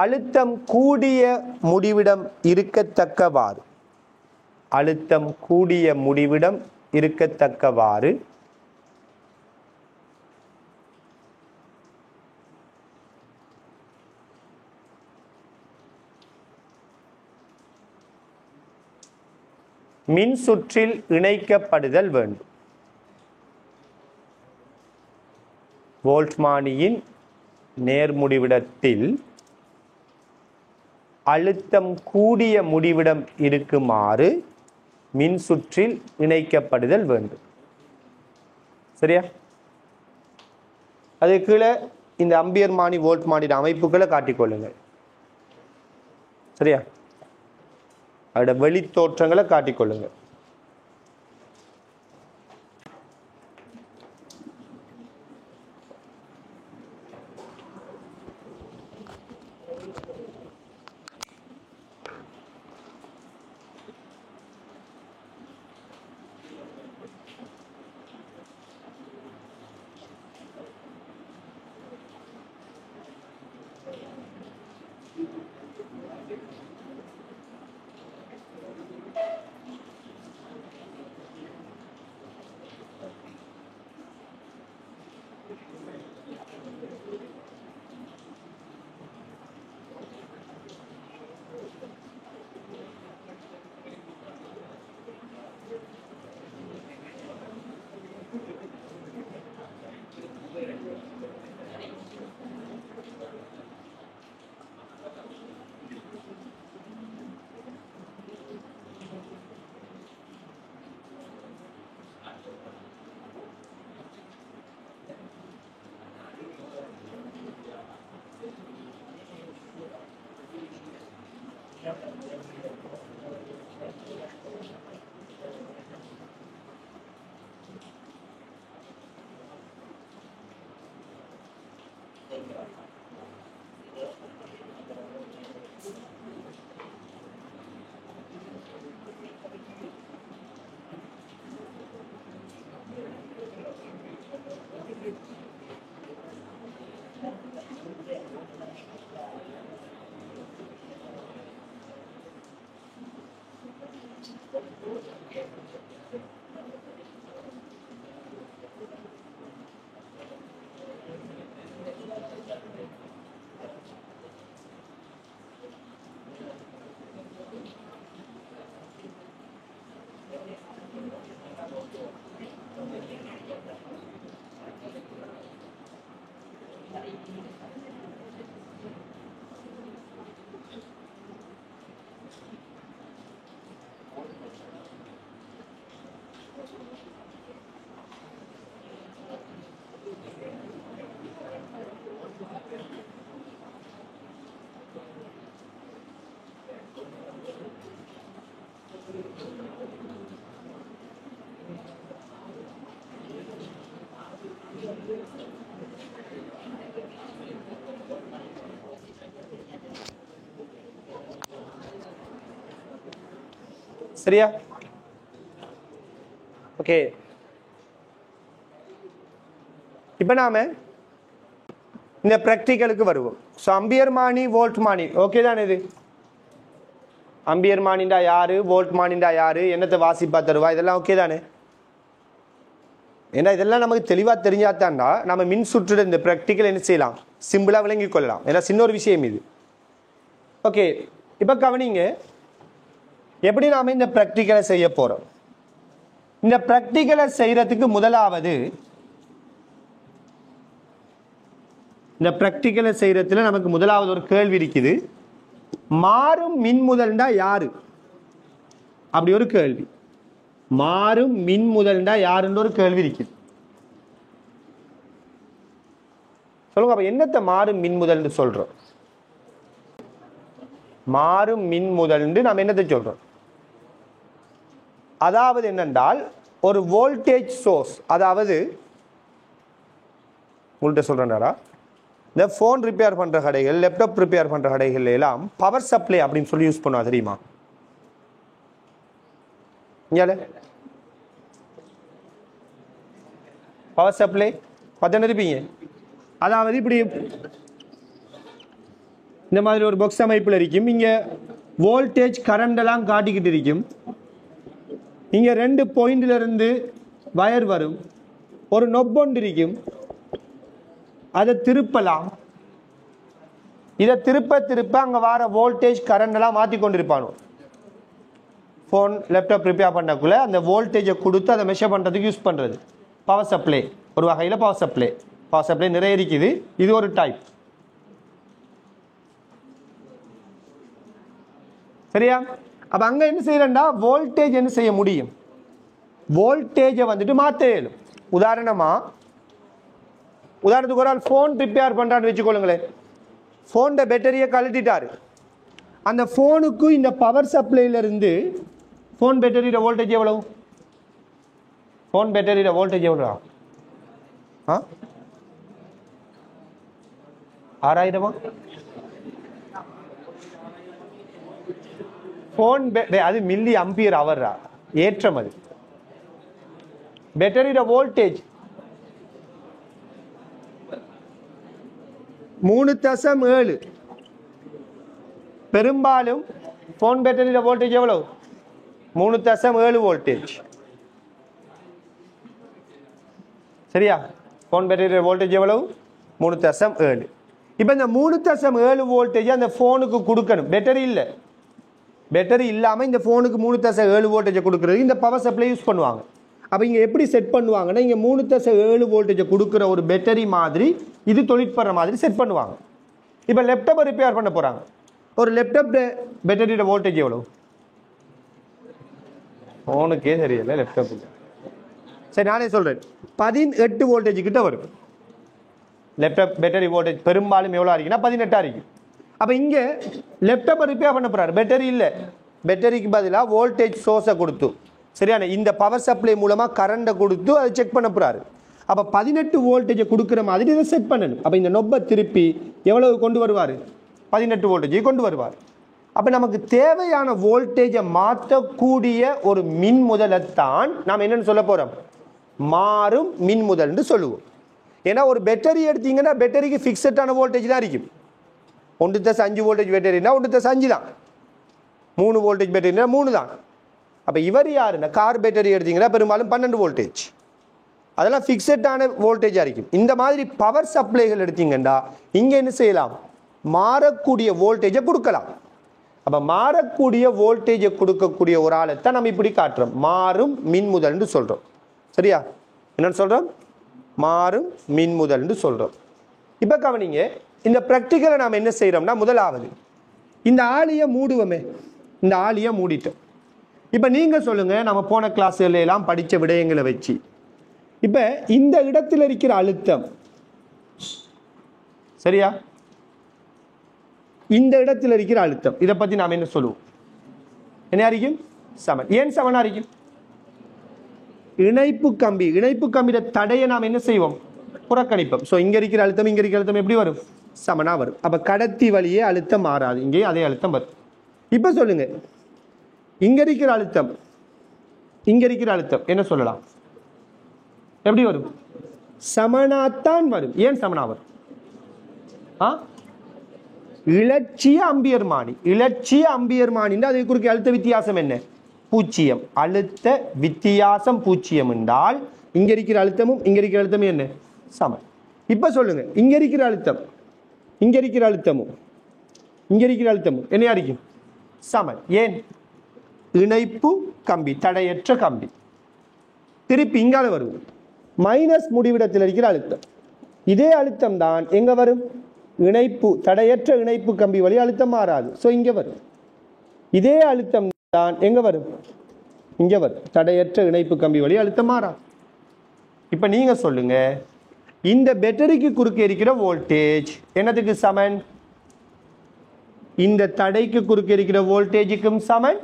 அழுத்தம் கூடிய முடிவிடம் இருக்கத்தக்கவாறு, அழுத்தம் கூடிய முடிவிடம் இருக்கத்தக்கவாறு மின் சுற்றில் இணைக்கப்படுதல் வேண்டும். வோல்ட்மானியின் நேர்முடிவிடத்தில் அழுத்தம் கூடிய முடிவிடம் இருக்குமாறு மின் சுற்றில் இணைக்கப்படுதல் வேண்டும். சரியா? அது கீழே இந்த அம்பியர்மானி வோல்ட்மானியின் அமைப்புகளை காட்டிக்கொள்ளுங்கள். சரியா? அதோட வெளித்தோற்றங்களை காட்டிக்கொள்ளுங்கள். சரியா? ஓகே, இப்போ நாம இந்த பிராக்டிகலுக்கு வருவோம். ஸோ அம்பியர் மானி வோல்ட் மானி ஓகே தானே? இது அம்பியர் மானிண்டா யாரு, வோல்ட் மானிண்டா யாரு, என்னத்தை வாசிப்பா தருவா, இதெல்லாம் ஓகே தானே? ஏன்னா இதெல்லாம் நமக்கு தெளிவாக தெரிஞ்சாத்தாண்டா நம்ம மின் சுற்றுட இந்த ப்ராக்டிக்கல் என்ன செய்யலாம், சிம்பிளாக விளங்கி கொள்ளலாம். ஏன்னா சின்ன ஒரு விஷயம் இது. ஓகே, இப்போ கவனிங்க எப்படி நாம் இந்த ப்ராக்டிக்கலை செய்ய போகிறோம். இந்த ப்ராக்டிக்கலை செய்கிறதுக்கு முதலாவது இந்த ப்ராக்டிக்கலை செய்கிறதுல நமக்கு முதலாவது ஒரு கேள்வி இருக்குது. மாறும் மின்முதல்ண்டா யாரு? அப்படி ஒரு கேள்வி. மாறும் மின்முதல்ண்டா யாருன்ற ஒரு கேள்வி இருக்குது. சொல்லுங்க, அப்ப என்னத்தை மாறும் மின்முதல்னு சொல்றோம்? மாறும் மின்முதல்னு நாம் என்னத்தை சொல்றோம்? அதாவது என்னென்றால் ஒரு வோல்டேஜ் சோர்ஸ், அதாவது உங்கள்கிட்ட சொல்றேன்டா, இந்த ஃபோன் ரிப்பேர் பண்ற கடைகள், லேப்டாப் ரிப்பேர் பண்ற கடைகள் எல்லாம் பவர் சப்ளை அப்படின்னு சொல்லி யூஸ் பண்ணுவா தெரியுமா? பவர் சப்ளை பார்த்து இருப்பீங்க. அதாவது இப்படி இந்த மாதிரி ஒரு பாக்ஸ் அமைப்பில் இருக்கும். இங்க வோல்டேஜ் கரண்ட் எல்லாம் காட்டிக்கிட்டு இருக்கும். இங்க 2 பாயிண்ட்ல இருந்து வயர் வரும். ஒரு நொப்பொண்டு இருக்கும், அதை திருப்பலாம். இதை திருப்ப திருப்ப அங்க வர வோல்டேஜ் கரண்ட் எல்லாம் மாற்றி கொண்டிருப்பானோ. ஃபோன் லேப்டாப் ரிப்பேர் பண்ணக்குள்ள அந்த வோல்டேஜை கொடுத்து அதை மெஷர் பண்றதுக்கு யூஸ் பண்றது பவர் சப்ளை. ஒரு வகையில் பவர் சப்ளை. பவர் சப்ளை நிறைய இருக்குது, இது ஒரு டைப். சரியா? அப்ப அங்க என்ன செய்யறா, வோல்டேஜ் என்ன செய்ய முடியும், வோல்டேஜை வந்துட்டு மாற்ற இயலும். உதாரணத்துக்கு ஒரு ஆள் ஃபோன் ரிப்பேர் பண்றான்னு வச்சுக்கொள்ளுங்களேன். ஃபோன் பேட்டரியை கழட்டிட்டாரு. அந்த ஃபோனுக்கு இந்த பவர் சப்ளைல இருந்து ஃபோன் பேட்டரியோட வோல்டேஜ் எவ்வளவு? ஃபோன் பேட்டரியோட வோல்டேஜ் எவ்வளோ? 6000? ஃபோன் அது மில்லி அம்பியர் அவர் ஏற்றம். அது பேட்டரியோட வோல்டேஜ் 3.7. பெரும்பாலும் ஃபோன் பேட்டரியோட வோல்டேஜ் எவ்வளவு? 3.7 வோல்டேஜ். சரியா? ஃபோன் பேட்டரியோட வோல்டேஜ் எவ்வளவு? 3.7. இப்போ இந்த 3.7 வோல்டேஜ் அந்த ஃபோனுக்கு கொடுக்கணும். பேட்டரி இல்லை, பேட்டரி இல்லாமல் இந்த ஃபோனுக்கு 3.7 வோல்டேஜை கொடுக்கறது இந்த பவர் சப்ளை யூஸ் பண்ணுவாங்க. அப்போ இங்கே எப்படி செட் பண்ணுவாங்கன்னா, இங்கே 3.7 வோல்டேஜை கொடுக்குற ஒரு பேட்டரி மாதிரி இது தொழிற்படுற மாதிரி செட் பண்ணுவாங்க. இப்போ லேப்டாப்பை ரிப்பேர் பண்ண போகிறாங்க. ஒரு லேப்டாப் பேட்டரியோட வோல்டேஜ் எவ்வளவு? ஃபோனுக்கே தெரியல, லேப்டாப்புக்கு. சரி, நானே சொல்கிறேன், 18 வோல்டேஜ் கிட்ட வரும். லேப்டாப் பேட்டரி வோல்டேஜ் பெரும்பாலும் எவ்வளோ இருக்குன்னா 18 இருக்கும். அப்போ இங்கே லேப்டாப்பை ரிப்பேர் பண்ண போகிறாரு, பேட்டரி இல்லை. பேட்டரிக்கு பதிலாக வோல்டேஜ் சோர்ஸை கொடுத்து, சரியான இந்த பவர் சப்ளை மூலமாக கரண்டை கொடுத்து அதை செக் பண்ண போகிறாரு. அப்போ 18 வோல்டேஜை கொடுக்குற மாதிரி இதை செட் பண்ணணும். அப்போ இந்த நொப்பை திருப்பி எவ்வளவு கொண்டு வருவார்? 18 வோல்டேஜை கொண்டு வருவார். அப்போ நமக்கு தேவையான வோல்டேஜை மாற்றக்கூடிய ஒரு மின் முதலைத்தான் நாம் என்னன்னு சொல்ல போகிறோம், மாறும் மின் முதல்னு சொல்லுவோம். ஏன்னா ஒரு பேட்டரி எடுத்தீங்கன்னா பேட்டரிக்கு ஃபிக்ஸடான வோல்டேஜ் தான் இருக்கும். 1.5 வோல்டேஜ் பேட்டரினா 1.5 தான். 3 வோல்டேஜ் பேட்டரினா 3 தான். அப்போ இவர் யாருன்னா, கார் பேட்டரி எடுத்தீங்கன்னா பெரும்பாலும் 12 வோல்டேஜ், அதெல்லாம் ஃபிக்ஸடான வோல்டேஜாக இருக்கும். இந்த மாதிரி பவர் சப்ளைகள் எடுத்தீங்கன்னா இங்கே என்ன செய்யலாம், மாறக்கூடிய வோல்டேஜை கொடுக்கலாம். அப்போ மாறக்கூடிய வோல்டேஜை கொடுக்கக்கூடிய ஒரு ஆளைத்தான் நம்ம இப்படி காட்டுறோம், மாறும் மின்முதல்னு சொல்கிறோம். சரியா? என்னன்னு சொல்கிறோம், மாறும் மின்முதல்னு சொல்கிறோம். இப்போ கவனிங்க, இந்த ப்ராக்டிக்கலை நாம் என்ன செய்கிறோம்னா, முதலாவது இந்த ஆளியை மூடுவோமே, இந்த ஆளியை மூடிட்டோம். இப்போ நீங்கள் சொல்லுங்கள், நம்ம போன கிளாஸ்ல எல்லாம் படித்த விடயங்களை வச்சு இப்போ இந்த இடத்துல இருக்கிற அழுத்தம், சரியா, இந்த இடத்துல இருக்கிற அழுத்தம், இதை பற்றி நாம் என்ன சொல்லுவோம், என்ன அறிக்கும், சமன். ஏன் சமனா இருக்கும்? இணைப்பு கம்பியோட தடையை நாம் என்ன செய்வோம், புறக்கணிப்போம். ஸோ இங்கே இருக்கிற அழுத்தம் இங்கே இருக்கிற அழுத்தம் எப்படி வரும், சமனா வரும். அப்போ கடத்தி வழியே அழுத்தம் மாறாது, இங்கே அதே அழுத்தம் வரும். இப்போ சொல்லுங்க, இங்க இருக்கிற அழுத்தம் என்ன சொல்லலாம்? எப்படி வரும்? சமனாத்தான் வரும். ஏன் சமனா வரும்? இலட்சிய அம்பியர்மானி. இலட்சிய அம்பியர்மானி அது குறுக்கே அழுத்த வித்தியாசம் என்ன? 0. அழுத்த வித்தியாசம் 0 என்றால் இங்க இருக்கிற அழுத்தமும் இங்க இருக்கிற அழுத்தமும் என்ன? சமன். இப்ப சொல்லுங்க, இங்க இருக்கிற அழுத்தமும் இங்க இருக்கிற அழுத்தமும் என்னையா இருக்கும்? சமன். ஏன்? இணைப்பு கம்பி, தடையற்ற கம்பி. திருப்பி இங்கால வரும் மைனஸ் முடிவிடத்தில் இருக்கிற அழுத்தம். இதே அழுத்தம் தான் எங்க வரும்? இணைப்பு, தடையற்ற இணைப்பு கம்பி வழி அழுத்தம் மாறாது. சோ இங்க வரும். இதே அழுத்தம் தான் எங்க வரும்? இங்க வரும். தடையற்ற இணைப்பு கம்பி வழி அழுத்தம் மாறாது. இப்ப நீங்க சொல்லுங்க, இந்த பேட்டரிக்கு குறுக்கே இருக்கிற வோல்டேஜ் என்னதுக்கு சமன்? இந்த தடைக்கு குறுக்கே இருக்கிற வோல்டேஜுக்கும் சமன்,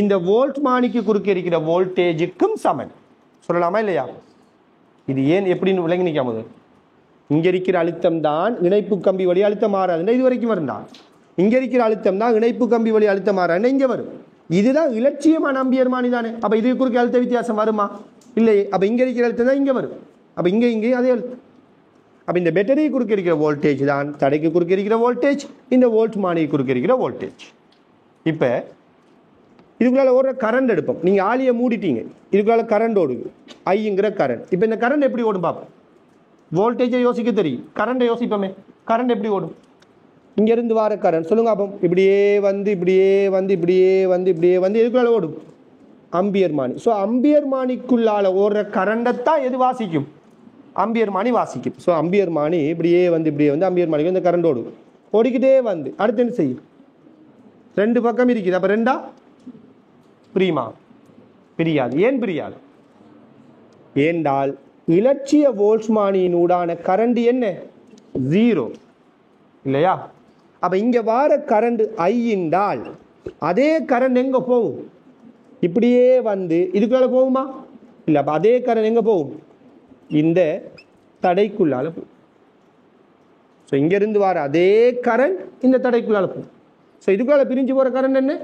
இந்த வோல்ட் மானிக்கு குறுக்கே இருக்கிற வோல்டேஜுக்கும் சமன். சொல்லலாமா இல்லையா? இது ஏன் எப்படின்னு விளங்கி நிற்காமது? இங்க இருக்கிற அழுத்தம் தான் இணைப்பு கம்பி வழி அழுத்தம் மாறாதுன்னா இது வரைக்கும் வரும்டா. இங்க இருக்கிற அழுத்தம் தான் இணைப்பு கம்பி வழி அழுத்தம் மாறாதுன்னா இங்க வரும். இதுதான் இலட்சியமான அம்பியர்மானி தானே. அப்ப இது குறுக்கே அழுத்த வித்தியாசம் வருமா? இல்லையே. அப்ப இங்க இருக்கிற அழுத்தம் தான் இங்க வரும். அப்ப இங்கேயும் அதே அழுத்தம். அப்ப இந்த பேட்டரி குறுக்கே இருக்கிற வோல்டேஜ் தான் தடைக்கு குறுக்கே இருக்கிற வோல்டேஜ், இந்த வோல்ட் மானிக்கு குறுக்கே இருக்கிற வோல்டேஜ். இப்ப இதுக்குள்ள ஒரு கரண்ட் எடுப்போம். நீங்க ஆளியை மூடிட்டீங்க, இதுக்குள்ள கரண்ட் ஓடுது, ஐங்கிற கரண்ட். இப்ப இந்த கரண்ட் எப்படி ஓடும் பார்ப்போம். வோல்டேஜை யோசிக்க தெரியும், கரண்டை யோசிப்போமே. கரண்ட் எப்படி ஓடும்? இங்க இருந்து வர கரண்ட் சொல்லுங்க அப்போ. இப்படியே வந்து எதுக்குள்ள ஓடும்? அம்பியர் மானி. ஸோ அம்பியர் மானிக்குள்ளால ஓடுற கரண்டைத்தான் எது வாசிக்கும்? அம்பியர் மானி வாசிக்கும். ஸோ அம்பியர் மானி இப்படியே வந்து அம்பியர் மானிக்கு இந்த கரண்ட் ஓடும். ஓடிக்கிட்டே வந்து அடுத்து என்ன செய்யும்? 2 பக்கம் இருக்குது. அப்ப 2 பிரியுமா? பிரியாது. ஏன் பிரியாது? ஏண்டால் இலட்சிய வோல்ட்ஸ்மானியின் ஊடான கரண்ட் என்ன? 0 இல்லையா? அப்ப இங்க வார கரண்ட் ஐ என்றால் அதே கரண்ட் எங்க போகும்? இப்படியே வந்து இதுக்குள்ள போகுமா? இல்ல. அப்ப அதே கரண்ட் எங்க போகும்? இந்த தடைக்குள்ளால போகும். ஸோ இங்க இருந்து வர அதே கரண்ட் இந்த தடைக்குள்ளால போகும். ஸோ இதுக்குள்ள பிரிஞ்சு போற கரண்ட் என்ன?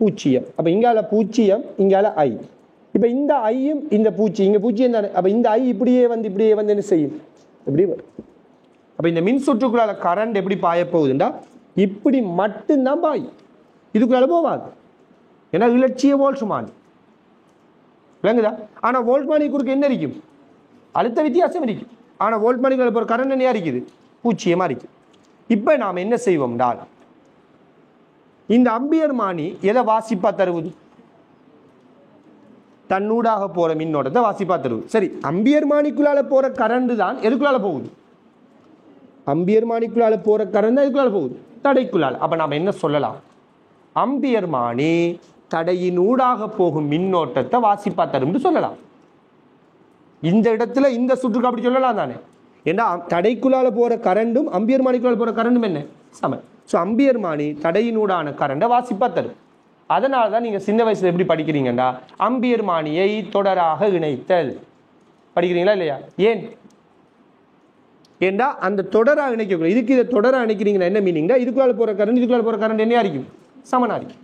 0. அப்ப இங்கால 0, இங்கால ஐ. இப்ப இந்த ஐயும் இந்த இங்க 0 தானே. அப்ப இந்த ஐ இப்படியே வந்து என்ன செய்யும்? இப்படி வரும். அப்ப இந்த மின் சுற்றுக்குள்ளால கரண்ட் எப்படி பாய போகுதுண்டா இப்படி மட்டும்தான் பாயும், இதுக்குள்ளால போவாது. ஏன்னா இலட்சிய வோல்ட்ஸ்மானி விளங்குதா? ஆனா வோல்ட்மானி குறுக்கு என்ன இருக்கும்? அழுத்த வித்தியாசம் இருக்கும். ஆனா வோல்ட்மானிக்குள்ள போற கரண்ட் என்ன இருக்குது? 0 இருக்கு. இப்ப நாம என்ன செய்வோம்டால் இந்த அம்பியர் மானி எதை வாசிப்பா தருவது? தன்னூடாக போற மின்னோட்டத்தை வாசிப்பா தருவது. சரி, அம்பியர் மானிக்குள்ளால போற கரண்ட் தான் எதுக்குள்ளால போகுது? அம்பியர் மானிக்குள்ளால போற கரண்ட் தான் எதுக்குள்ளால போகுது? தடைக்குள்ளால. அப்ப நாம என்ன சொல்லலாம்? அம்பியர் மானி தடையின் ஊடாக போகும் மின்னோட்டத்தை வாசிப்பா தரும் சொல்லலாம். இந்த இடத்துல இந்த சுற்றுக்கு அப்படி சொல்லலாம் தானே. ஏன்னா தடைக்குள்ளால போற கரண்டும் அம்பியர் மானிக்குள்ளால போற கரண்டும் என்ன? சமன். ஸோ அம்பியர் மானி தடையினூடான கரண்டை வாசிப்பா தரும். அதனால தான் நீங்க சின்ன வயசுல எப்படி படிக்கிறீங்கன்னா அம்பியர் மானியை தொடராக இணைத்தல் படிக்கிறீங்களா இல்லையா? ஏன்? ஏண்டா அந்த தொடராக இணைக்க, இதுக்கு இதை தொடராக இணைக்கிறீங்கன்னா என்ன மீனிங்னா இதுக்குள்ளால போற கரண்ட் என்னையா இருக்கும்? சமனா இருக்கும்.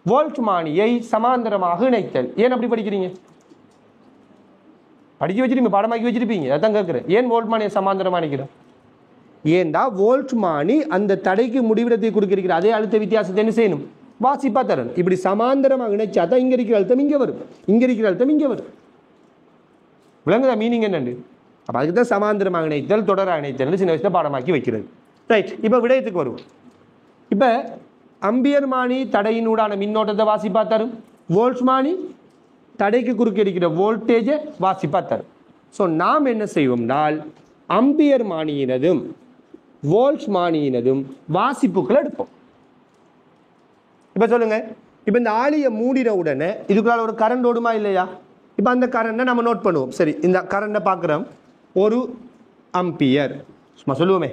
வோல்ட் மானியை சமாந்தரமாக இணைத்தல். ஏன் அப்படி படிக்கிறீங்க? படிக்க வச்சிருப்பீங்க, பாடமாக்கி வச்சிருப்பீங்க. அதான் கேட்கிறேன், ஏன் வோல்ட் மானியை சமாந்தரமா இணைக்கிறோம்? ஏண்டா வோல்ட் மானி அந்த தடைக்கு முடிவிடத்தை கொடுக்கிற அதே அழுத்த வித்தியாசத்தை என்ன செய்யணும்? வாசிப்பா தரணும். இப்படி சமாந்தரமாக இணைச்சா தான் இங்க இருக்கிற அழுத்தம் இங்க வரும், இங்க இருக்கிற அழுத்தம் இங்க வரும். விளங்குதா மீனிங் என்னண்டு? அப்ப அதுக்கு தான் சமாந்தரமாக இணைத்தல், தொடராக இணைத்தல் சின்ன வயசுல பாடமாக்கி வைக்கிறது. ரைட், இப்ப விடயத்துக்கு வருவோம். இப்ப அம்பியர் மானி தடையினூடான மின்னோட்டத்தை வாசிப்பா தரும், வோல்ட் மானி தடைக்கு குறுக்கே இருக்கிற வோல்டேஜை வாசிப்பா தரும். ஸோ நாம் என்ன செய்வோம்னால் அம்பியர் மானியினதும் வோல்ட் மானியினதும் வாசிப்புகள் எடுப்போம். இப்ப சொல்லுங்க, இப்ப இந்த ஆளியை மூடின உடனே இதுக்குள்ள ஒரு கரண்ட் ஓடுமா இல்லையா? இப்ப அந்த கரண்டை நம்ம நோட் பண்ணுவோம். சரி, இந்த கரண்டை பார்க்குறோம், 1 அம்பியர் சும்மா சொல்லுவோமே.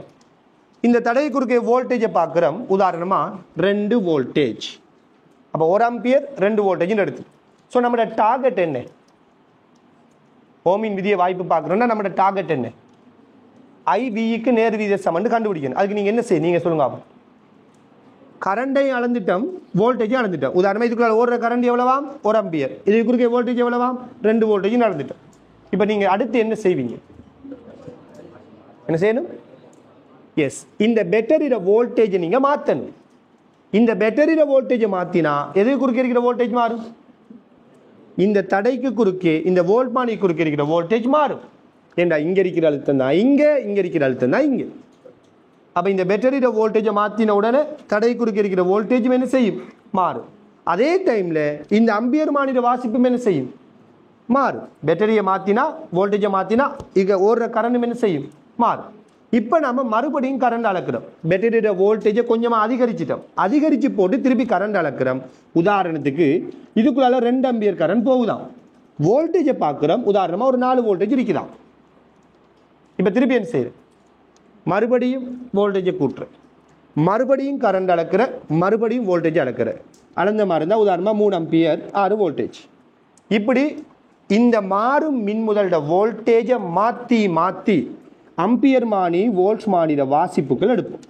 இந்த தடை குறுக்கே வோல்டேஜை பார்க்குறோம், உதாரணமா 2 வோல்டேஜ். அப்போ 1 அம்பியர் 2 வோல்டேஜ் எடுத்து. ஸோ நம்மளோட டார்கெட் என்ன? ஓமின் விதியை வாய்ப்பு பார்க்குறோம்னா நம்மளோட டார்கெட் என்ன? ஐவிக்கு நேர் வீத சமன் கண்டுபிடிக்கணும். அதுக்கு நீங்க என்ன செய்ய? நீங்க சொல்லுங்க. கரண்டையும் அளந்துட்டோம், வோல்டேஜும் அளந்துட்டோம். உதாரணமாக இதுக்குள்ள ஓடுற கரண்ட் எவ்வளவாம்? 1 ஆம்பியர். இது குறுக்கே வோல்டேஜ் எவ்வளவாம்? 2 வோல்டேஜும் அளந்துட்டோம். இப்போ நீங்கள் அடுத்து என்ன செய்வீங்க? என்ன செய்யணும்? எஸ், இந்த பேட்டரியோட வோல்டேஜை நீங்கள் மாற்றணும். இந்த பேட்டரியோட வோல்டேஜை மாற்றினா எது குறுக்கே இருக்கிற வோல்டேஜ் மாறும்? இந்த தடைக்கு குறுக்கே, இந்த வோல்ட்மானி குறுக்கே இருக்கிற வோல்டேஜ் மாறும். ஏண்டா இங்கே இருக்கிற அழுத்தம் தான் இங்கே, இங்கே இருக்கிற அழுத்தம் தான் இங்கே. அப்போ இந்த பேட்டரியோட வோல்டேஜை மாற்றின உடனே தடை குறுக்கே இருக்கிற வோல்டேஜும் என்ன செய்யும்? மாறும். அதே டைமில் இந்த அம்பியர் மானிட வாசிப்பும் என்ன செய்யும்? மாறும். பேட்டரியை மாற்றினா, வோல்டேஜை மாற்றினா இங்கே ஓடுற கரண்டும் என்ன செய்யும்? மாறும். இப்போ நம்ம மறுபடியும் கரண்ட் அளக்கிறோம். பேட்டரியோட வோல்டேஜை கொஞ்சமாக அதிகரிச்சிட்டோம். அதிகரித்து போட்டு திருப்பி கரண்ட் அளக்கிறோம். உதாரணத்துக்கு இதுக்குள்ளால 2 ஆம்பியர் கரண்ட் போகுதாம். வோல்டேஜை பார்க்குறோம். உதாரணமாக ஒரு 4 வோல்டேஜ் இருக்குதாம். இப்போ திருப்பி என்ன செய்யுது? மறுபடியும் வோல்டேஜை கூட்டுறேன், மறுபடியும் கரண்ட் அளக்கிற, மறுபடியும் வோல்டேஜ் அளக்கிற. அளந்த மாதிரி இருந்தால் உதாரணமாக 3 ஆம்பியர் 6 வோல்டேஜ். இப்படி இந்த மாறும் மின்முதலோட வோல்டேஜை மாற்றி மாற்றி அம்பியர் மானி வோல்ட்ஸ் மானிட வாசிப்புகள் எடுப்போம்.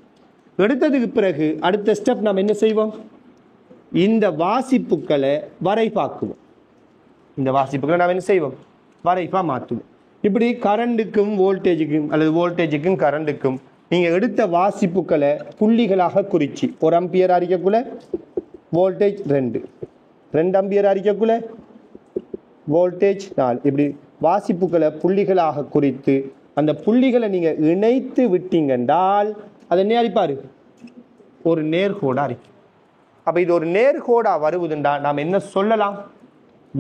எடுத்ததுக்கு பிறகு அடுத்த ஸ்டெப் நம்ம என்ன செய்வோம்? இந்த வாசிப்புகளை வரைபாக்குவோம். இந்த வாசிப்புகளை நாம் என்ன செய்வோம்? வரைபா மாற்றுவோம். இப்படி கரண்டுக்கும் வோல்டேஜுக்கும் அல்லது வோல்டேஜுக்கும் கரண்டுக்கும் நீங்கள் எடுத்த வாசிப்புகளை புள்ளிகளாக குறித்து, 1 ஆம்பியர் அறிக்கக்குள்ள வோல்டேஜ் 2 ஆம்பியர் அறிக்கக்குள்ள வோல்டேஜ் 4, இப்படி வாசிப்புகளை புள்ளிகளாக குறித்து அந்த புள்ளிகளை நீங்கள் இணைத்து விட்டீங்கன்றால் அது என்ன அறிப்பாரு? ஒரு நேர்கோடாக அறிக்கும். அப்போ இது ஒரு நேர்கோடாக வருவதுண்டா நாம் என்ன சொல்லலாம்?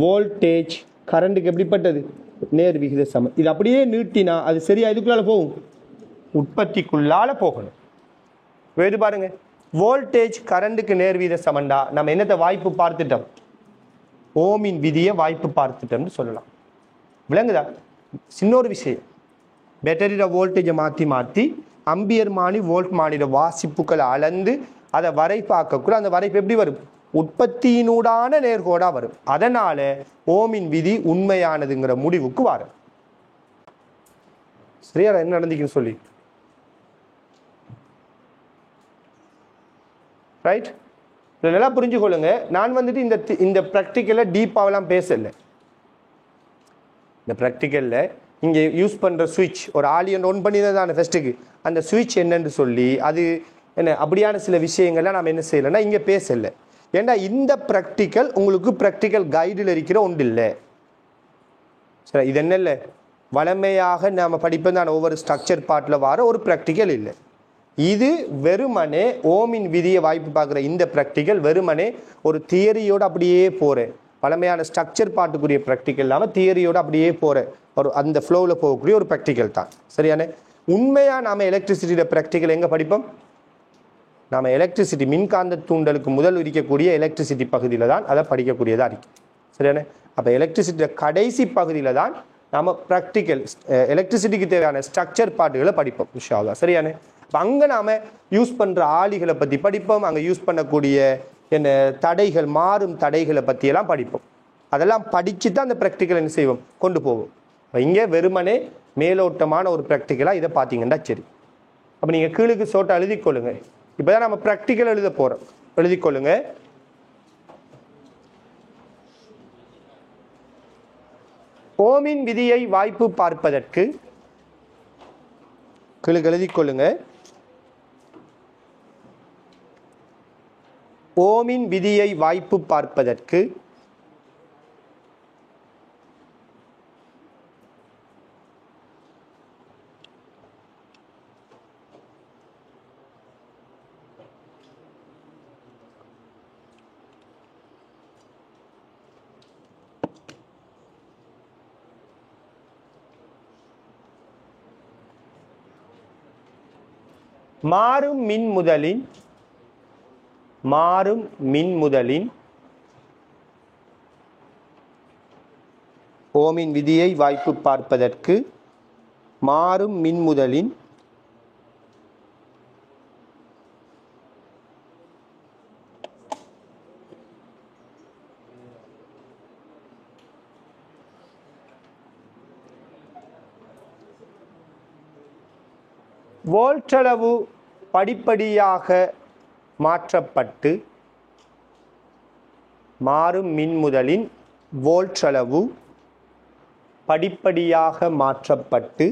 வோல்டேஜ் கரண்டுக்கு எப்படிப்பட்டது? நேர் விகித சமன். இது அப்படியே நீட்டினா அது சரியா இதுக்குள்ளால போகும்? உற்பத்திக்குள்ளால போகணும். வேறு பாருங்க, வோல்டேஜ் கரண்டுக்கு நேர் விகித சமன்டா நம்ம என்னத்தை வாய்ப்பு பார்த்துட்டோம்? ஓமின் விதியை வாய்ப்பு பார்த்துட்டோம்னு சொல்லலாம். விளங்குதா? சின்னொரு விஷயம், பேட்டரியோட வோல்டேஜை மாற்றி மாற்றி அம்பியர் மானி வோல்ட் மானிட வாசிப்புகளை அளந்து அதை வரைபார்க்கக்குள்ள அந்த வரைப்பு எப்படி வரும்? உற்பத்தியினூடான நேர்கோடாக வரும். அதனால ஓமின் விதி உண்மையானதுங்கிற முடிவுக்கு வரும். சரியா? என்ன நடந்துக்குன்னு சொல்லி ரைட்? நல்லா புரிஞ்சுக்கொள்ளுங்க. நான் வந்துட்டு இந்த ப்ராக்டிக்கலில் டீப்பாவெல்லாம் பேசலை. இந்த ப்ராக்டிக்கலில் இங்கே யூஸ் பண்ணுற சுவிட்ச் ஒரு ஆலியன் ஒன் பண்ணி தானே ஃபஸ்ட்டுக்கு, அந்த சுவிட்ச் என்னன்னு சொல்லி அது என்ன அப்படியான சில விஷயங்கள்லாம் நாம் என்ன செய்யலைன்னா இங்கே பேசலை. ஏன்னா இந்த ப்ராக்டிக்கல் உங்களுக்கு ப்ராக்டிக்கல் கைடில் இருக்கிற ஒன்று இல்லை. சரி, இது என்ன இல்லை, வளமையாக நாம் படிப்பதான ஒவ்வொரு ஸ்ட்ரக்சர் பார்ட்டில் வர ஒரு ப்ராக்டிக்கல் இல்லை. இது வெறுமனே ஓமின் விதியை வாய்ப்பு பார்க்குற இந்த ப்ராக்டிக்கல் வெறுமனே ஒரு தியரியோடு அப்படியே போகிறேன். பழமையான ஸ்ட்ரக்சர் பார்ட்டுக்குரிய ப்ராக்டிக்கல் இல்லாமல் தியரியோடு அப்படியே போகிற ஒரு அந்த ஃப்ளோவில் போகக்கூடிய ஒரு ப்ராக்டிக்கல் தான். சரியானே? உண்மையாக நாம் எலக்ட்ரிசிட்டியோட ப்ராக்டிக்கல் எங்கே படிப்போம்? நாம் எலக்ட்ரிசிட்டி மின்காந்த தூண்டலுக்கு முதல் இருக்கக்கூடிய எலக்ட்ரிசிட்டி பகுதியில் தான் அதை படிக்கக்கூடியதாக இருக்குது. சரியானே? அப்போ எலக்ட்ரிசிட்டியோட கடைசி பகுதியில் தான் நாம் ப்ராக்டிக்கல் எலக்ட்ரிசிட்டிக்கு தேவையான ஸ்ட்ரக்சர் பார்ட்டுகளை படிப்போம் இன்ஷா அல்லாஹ். சரியானே? இப்போ அங்கே நாம் யூஸ் பண்ணுற ஆளிகளை பற்றி படிப்போம். அங்கே யூஸ் பண்ணக்கூடிய என்ன தடைகள், மாறும் தடைகளை பற்றியெல்லாம் படிப்போம். அதெல்லாம் படித்து தான் அந்த ப்ராக்டிக்கல் என்ன செய்வோம்? கொண்டு போவோம். இங்கே வெறுமனே மேலோட்டமான ஒரு ப்ராக்டிக்கலாக இதை பார்த்தீங்கன்னா சரி. அப்போ நீங்கள் கீழுக்கு சோட்டை எழுதிக்கொள்ளுங்க. இப்போ தான் நம்ம ப்ராக்டிக்கல் எழுத போகிறோம். எழுதிக்கொள்ளுங்க. ஓமின் விதியை வாய்ப்பு பார்ப்பதற்கு கீழுக்கு எழுதிக்கொள்ளுங்க. ஓமின் விதியை வாய்ப்பு பார்ப்பதற்கு மாறும் மின்முதலின் ஓமின் விதியை வாய்ப்பு பார்ப்பதற்கு மாறும் மின்முதலின் வோல்ட்டளவு படிப்படியாக மாற்றப்பட்டு மாறும் மின்முதலின் வோல்ட் அளவு படிப்படியாக மாற்றப்பட்டு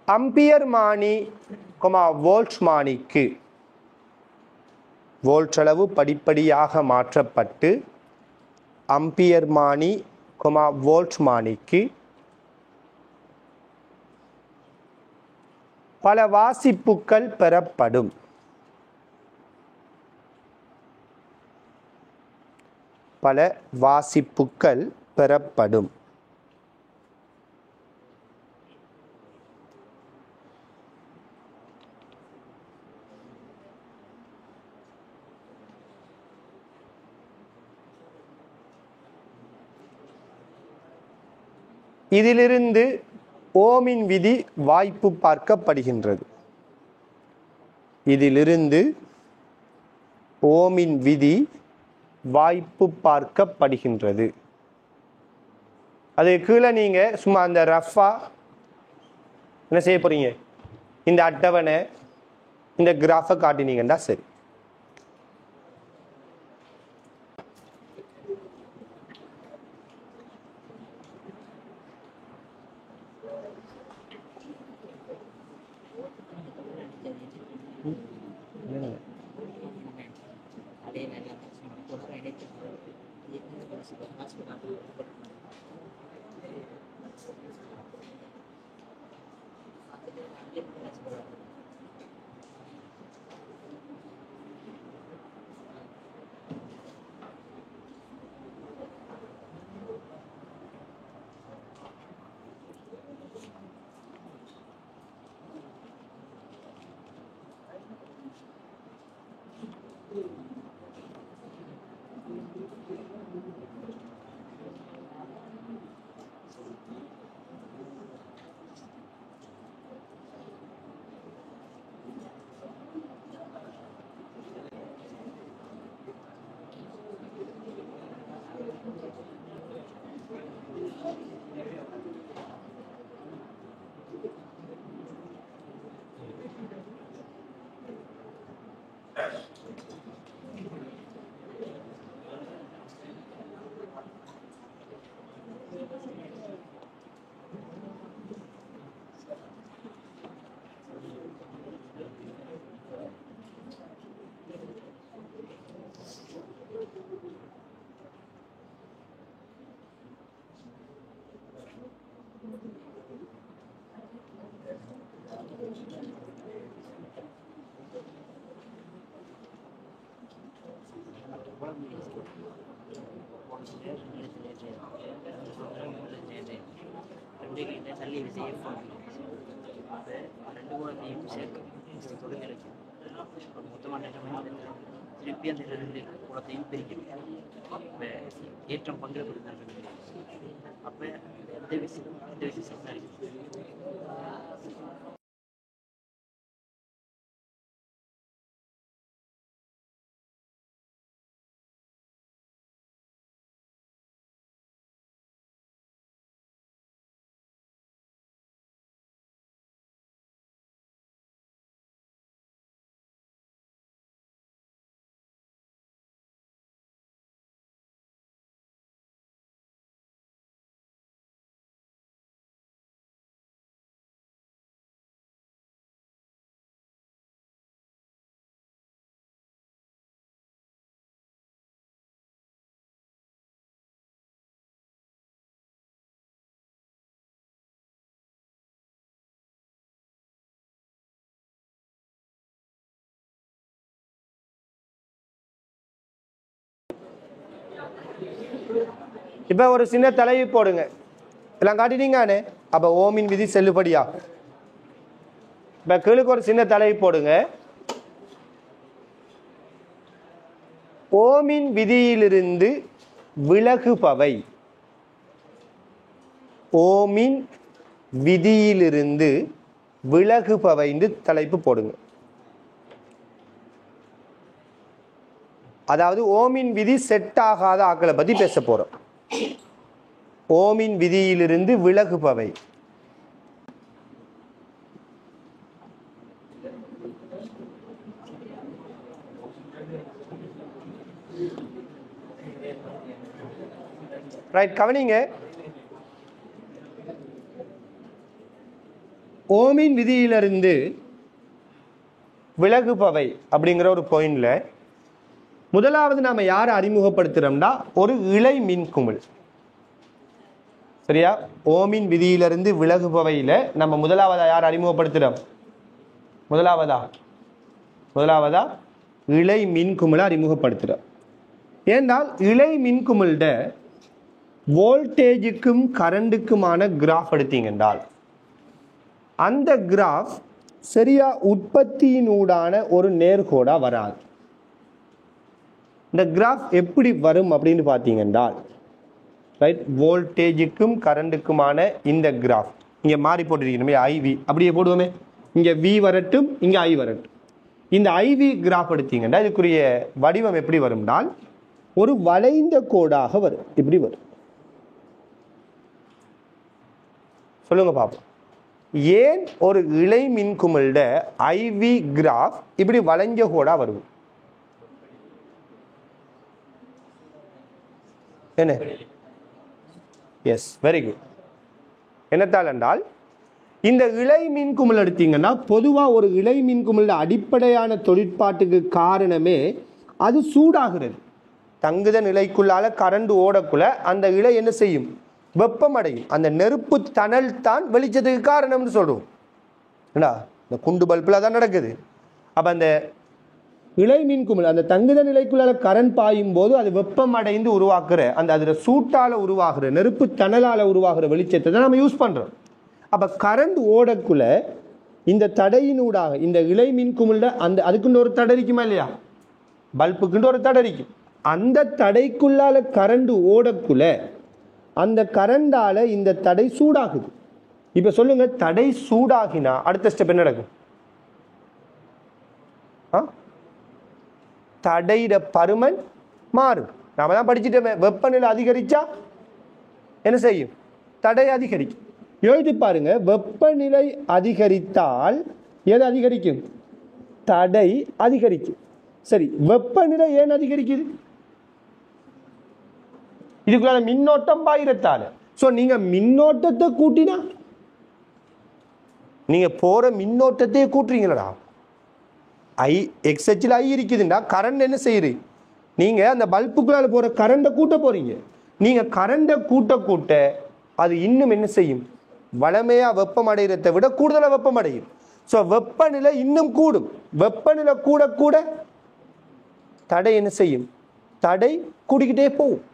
அம்பியர் மானி, வோல்ட் மானிக்கு வோல்ட் அளவு படிப்படியாக மாற்றப்பட்டு அம்பியர் மானி, வோல்ட் மானிக்கு பல வாசிப்புகள் பெறப்படும். பல வாசிப்புகள் பெறப்படும். இதிலிருந்து ஓமின் விதி வாய்ப்பு பார்க்கப்படுகின்றது. இதிலிருந்து ஓமின் விதி வாய்ப்பு பார்க்கப்படுகின்றது. அது கீழே நீங்க சும்மா அந்த ரஃபா என்ன செய்ய போறீங்க, இந்த அட்டவணை இந்த கிராஃபை காட்டினீங்கன்னா சரி. ஏற்றம் பங்கெடுக்கிறார்கள். அப்ப எந்த விஷயம் இப்போ ஒரு சின்ன தலைவி போடுங்க, எல்லாம் காட்டினீங்கானே. அப்போ ஓமின் விதி செல்லுபடியா? இப்போ கீழுக்கு ஒரு சின்ன தலைவி போடுங்க. ஓமின் விதியிலிருந்து விலகுபவை, ஓமின் விதியிலிருந்து விலகுபவை என்று தலைப்பு போடுங்க. அதாவது ஓமின் விதி செட் ஆகாத ஆக்களை பத்தி பேச போறோம். ஓமின் விதியிலிருந்து விலகுபவை. ரைட், கவனிங்க. ஓமின் விதியிலிருந்து விலகுபவை அப்படிங்கிற ஒரு பாயிண்ட்ல முதலாவது நாம யாரை அறிமுகப்படுத்துறோம்னா ஒரு இலை மின்குமிழ். சரியா? ஓமின் விதியிலிருந்து விலகுபவையில நம்ம முதலாவதா யார் அறிமுகப்படுத்துறோம்? முதலாவதா இலை மின்குமிழை அறிமுகப்படுத்துறோம். ஏன்னால் இலை மின்குமிழ்ட வோல்டேஜுக்கும் கரண்டுக்குமான கிராஃப் எடுத்தீங்கன்றால் அந்த கிராஃப் சரியா உற்பத்தியினூடான ஒரு நேர்கோடா வராது. இந்த கிராஃப் எப்படி வரும் அப்படின்னு பார்த்தீங்கன்றால், ரைட், வோல்டேஜுக்கும் கரண்டுக்குமான இந்த கிராஃப் இங்க மாறி போட்டிருக்கணுமே, ஐவி அப்படியே போடுவோமே, இங்க வி வரட்டும், இங்க ஐ வரட்டும். இந்த ஐவி கிராஃப் எடுத்தீங்கன்னா இதுக்குரிய வடிவம் எப்படி வரும்னால் ஒரு வளைந்த கோடாக வரும். இப்படி வரும். சொல்லுங்க பாப்போம். ஏன் ஒரு இலை மின்குமிழ்ட ஐவி கிராஃப் இப்படி வளைஞ்ச கோடா வரும்? என்ன? S, very good. என்னத்தால் என்றால் இந்த இலை மின்குமிழ் எடுத்தீங்கன்னா பொதுவா ஒரு இலை மின்குமிழ் அடிப்படையான தொழிற்பாட்டுக்கு காரணமே அது சூடாகிறது. தங்குத நிலைக்குள்ளால கரண்ட் ஓடக்குள்ள அந்த இலை என்ன செய்யும்? வெப்பமடையும். அந்த நெருப்பு தணல் தான் வெளிச்சத்துக்கு காரணம்னு சொல்றோம். இந்த குண்டு பல்பில் தான் நடக்குது. அப்ப அந்த இலை மின்குமிழ் அந்த தங்குத நிலைக்குள்ளால கரண்ட் பாயும் போது அது வெப்பமடைந்து உருவாக்குற அந்த அதுல சூட்டால உருவாகிற நெருப்பு தணலால உருவாகிற வெளிச்சத்தை தான் நம்ம யூஸ் பண்றோம். அப்ப கரண்ட் ஓடக்குள்ள இந்த தடையினூடாக இந்த இலை மின்குமிழ்ல அந்த அதுக்குன்னு ஒரு தடை இருக்குமா இல்லையா? பல்புக்குன்னு ஒரு தடை இருக்கும். அந்த தடைக்குள்ளால கரண்ட் ஓடக்குள்ள அந்த கரண்டால இந்த தடை சூடாகுது. இப்ப சொல்லுங்க, தடை சூடாகினா அடுத்த ஸ்டெப் என்ன நடக்கும்? தடையிட பருமன் மாறும். நாம தான் படிச்சுட்டோமே, வெப்பநிலை அதிகரிச்சா என்ன செய்யும்? தடை அதிகரிக்கும். யோசித்து பாருங்க, வெப்பநிலை அதிகரித்தால் எது அதிகரிக்கும்? தடை அதிகரிக்கும். சரி, வெப்பநிலை ஏன் அதிகரிக்குது? இதுக்குள்ள மின்னோட்டம் பாயிரத்தால. சோ நீங்க மின்னோட்டத்தை கூட்டினா நீங்க போற மின்னோட்டத்தையே கூட்டுறீங்களா? ஐ எக்ஸ் அச்சில் ஐ இருக்குதுன்னா கரண்ட் என்ன செய்யுது? நீங்க அந்த பல்புக்குள்ளால போற கரண்டை கூட்ட போறீங்க. நீங்க கரண்டை கூட்ட அது இன்னும் என்ன செய்யும்? வளமையா வெப்பம் அடைகிறதை விட கூடுதலா வெப்பம் அடையும். ஸோ வெப்பநிலை இன்னும் கூடும். வெப்பநிலை கூட தடை என்ன செய்யும்? தடை கூடிக்கிட்டே போகும்.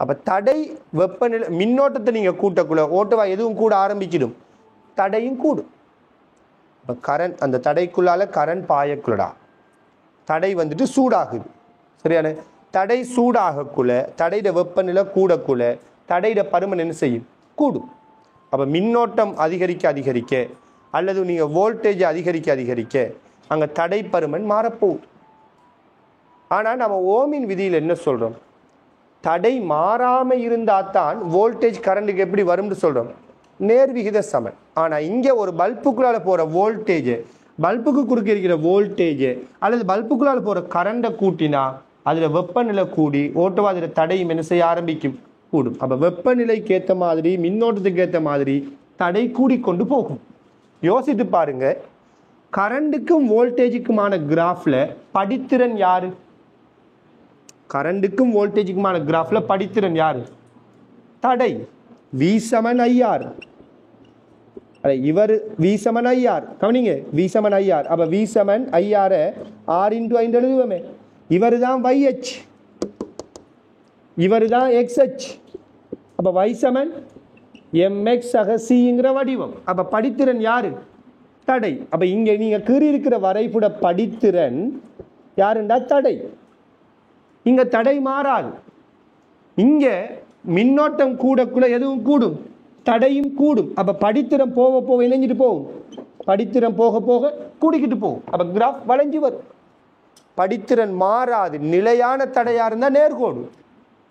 அப்ப தடை வெப்பநிலை மின்னோட்டத்தை நீங்க கூட்டக்குள்ள ஓட்டுவா எதுவும் கூட ஆரம்பிச்சிடும், தடையும் கூடும். இப்ப கரண்ட் அந்த தடைக்குள்ளால கரண்ட் பாயக்குள்ளடா தடை வந்துட்டு சூடாகுது. சரியான? தடை சூடாகக்குள்ள தடையிட வெப்பநிலை கூடக்குள்ள தடையிட பருமன் என்ன செய்யும்? கூடும். அப்ப மின்னோட்டம் அதிகரிக்க அல்லது நீங்க வோல்டேஜ் அதிகரிக்க அங்க தடை பருமன் மாறப்போகுது. ஆனா நம்ம ஓமின் விதியில் என்ன சொல்றோம்? தடை மாறாம இருந்தா தான் வோல்டேஜ் கரண்ட்டுக்கு எப்படி வரும்னு சொல்றோம்? நேர்விகித சமன். ஆனா இங்க ஒரு பல்புக்குள்ளால போற வோல்டேஜ், பல்புக்கு குறுக்க இருக்கிற வோல்டேஜ் அல்லது பல்புக்குள்ளால போற கரண்டை கூட்டினா அதுல வெப்பநிலை கூடி ஓட்டவா அதுல தடையும் என்ன செய்ய ஆரம்பிக்கும்? கூடும். அப்ப வெப்பநிலைக்கு ஏற்ற மாதிரி மின்னோட்டத்துக்கு ஏற்ற மாதிரி தடை கூடிக்கொண்டு போகும். யோசித்து பாருங்க, கரண்டுக்கும் வோல்டேஜுக்குமான கிராஃப்ல படித்திறன் யாரு? கரண்டுக்கும் வோல்டேஜுக்குமான கிராஃப்ல படித்திறன் யாரு? தடை. V = IR. இவர் V = IR. கவனிங்க, V = IR. அப்ப V = IR R × I எழுதுவோமே. இவர் தான் YH, இவர் தான் XH. அப்ப Y = MX/C வடிவம். அப்ப படித்திறன் யாரு? தடை. அப்ப இங்க நீங்க கீறி இருக்கிற வரைபட படித்திறன் யாருண்டா? தடை. இங்க தடை மாறாது. இங்க மின்னோட்டம் கூடக்குள்ள எதுவும் கூடும், தடையும் கூடும். அப்ப படித்திறம் போக இணைஞ்சிட்டு போகும், படித்திறம் போக கூடிக்கிட்டு போகும். அப்ப கிராஃப் வளைஞ்சு வரும். படித்திறன் மாறாது நிலையான தடையா இருந்தா நேர்கோடு.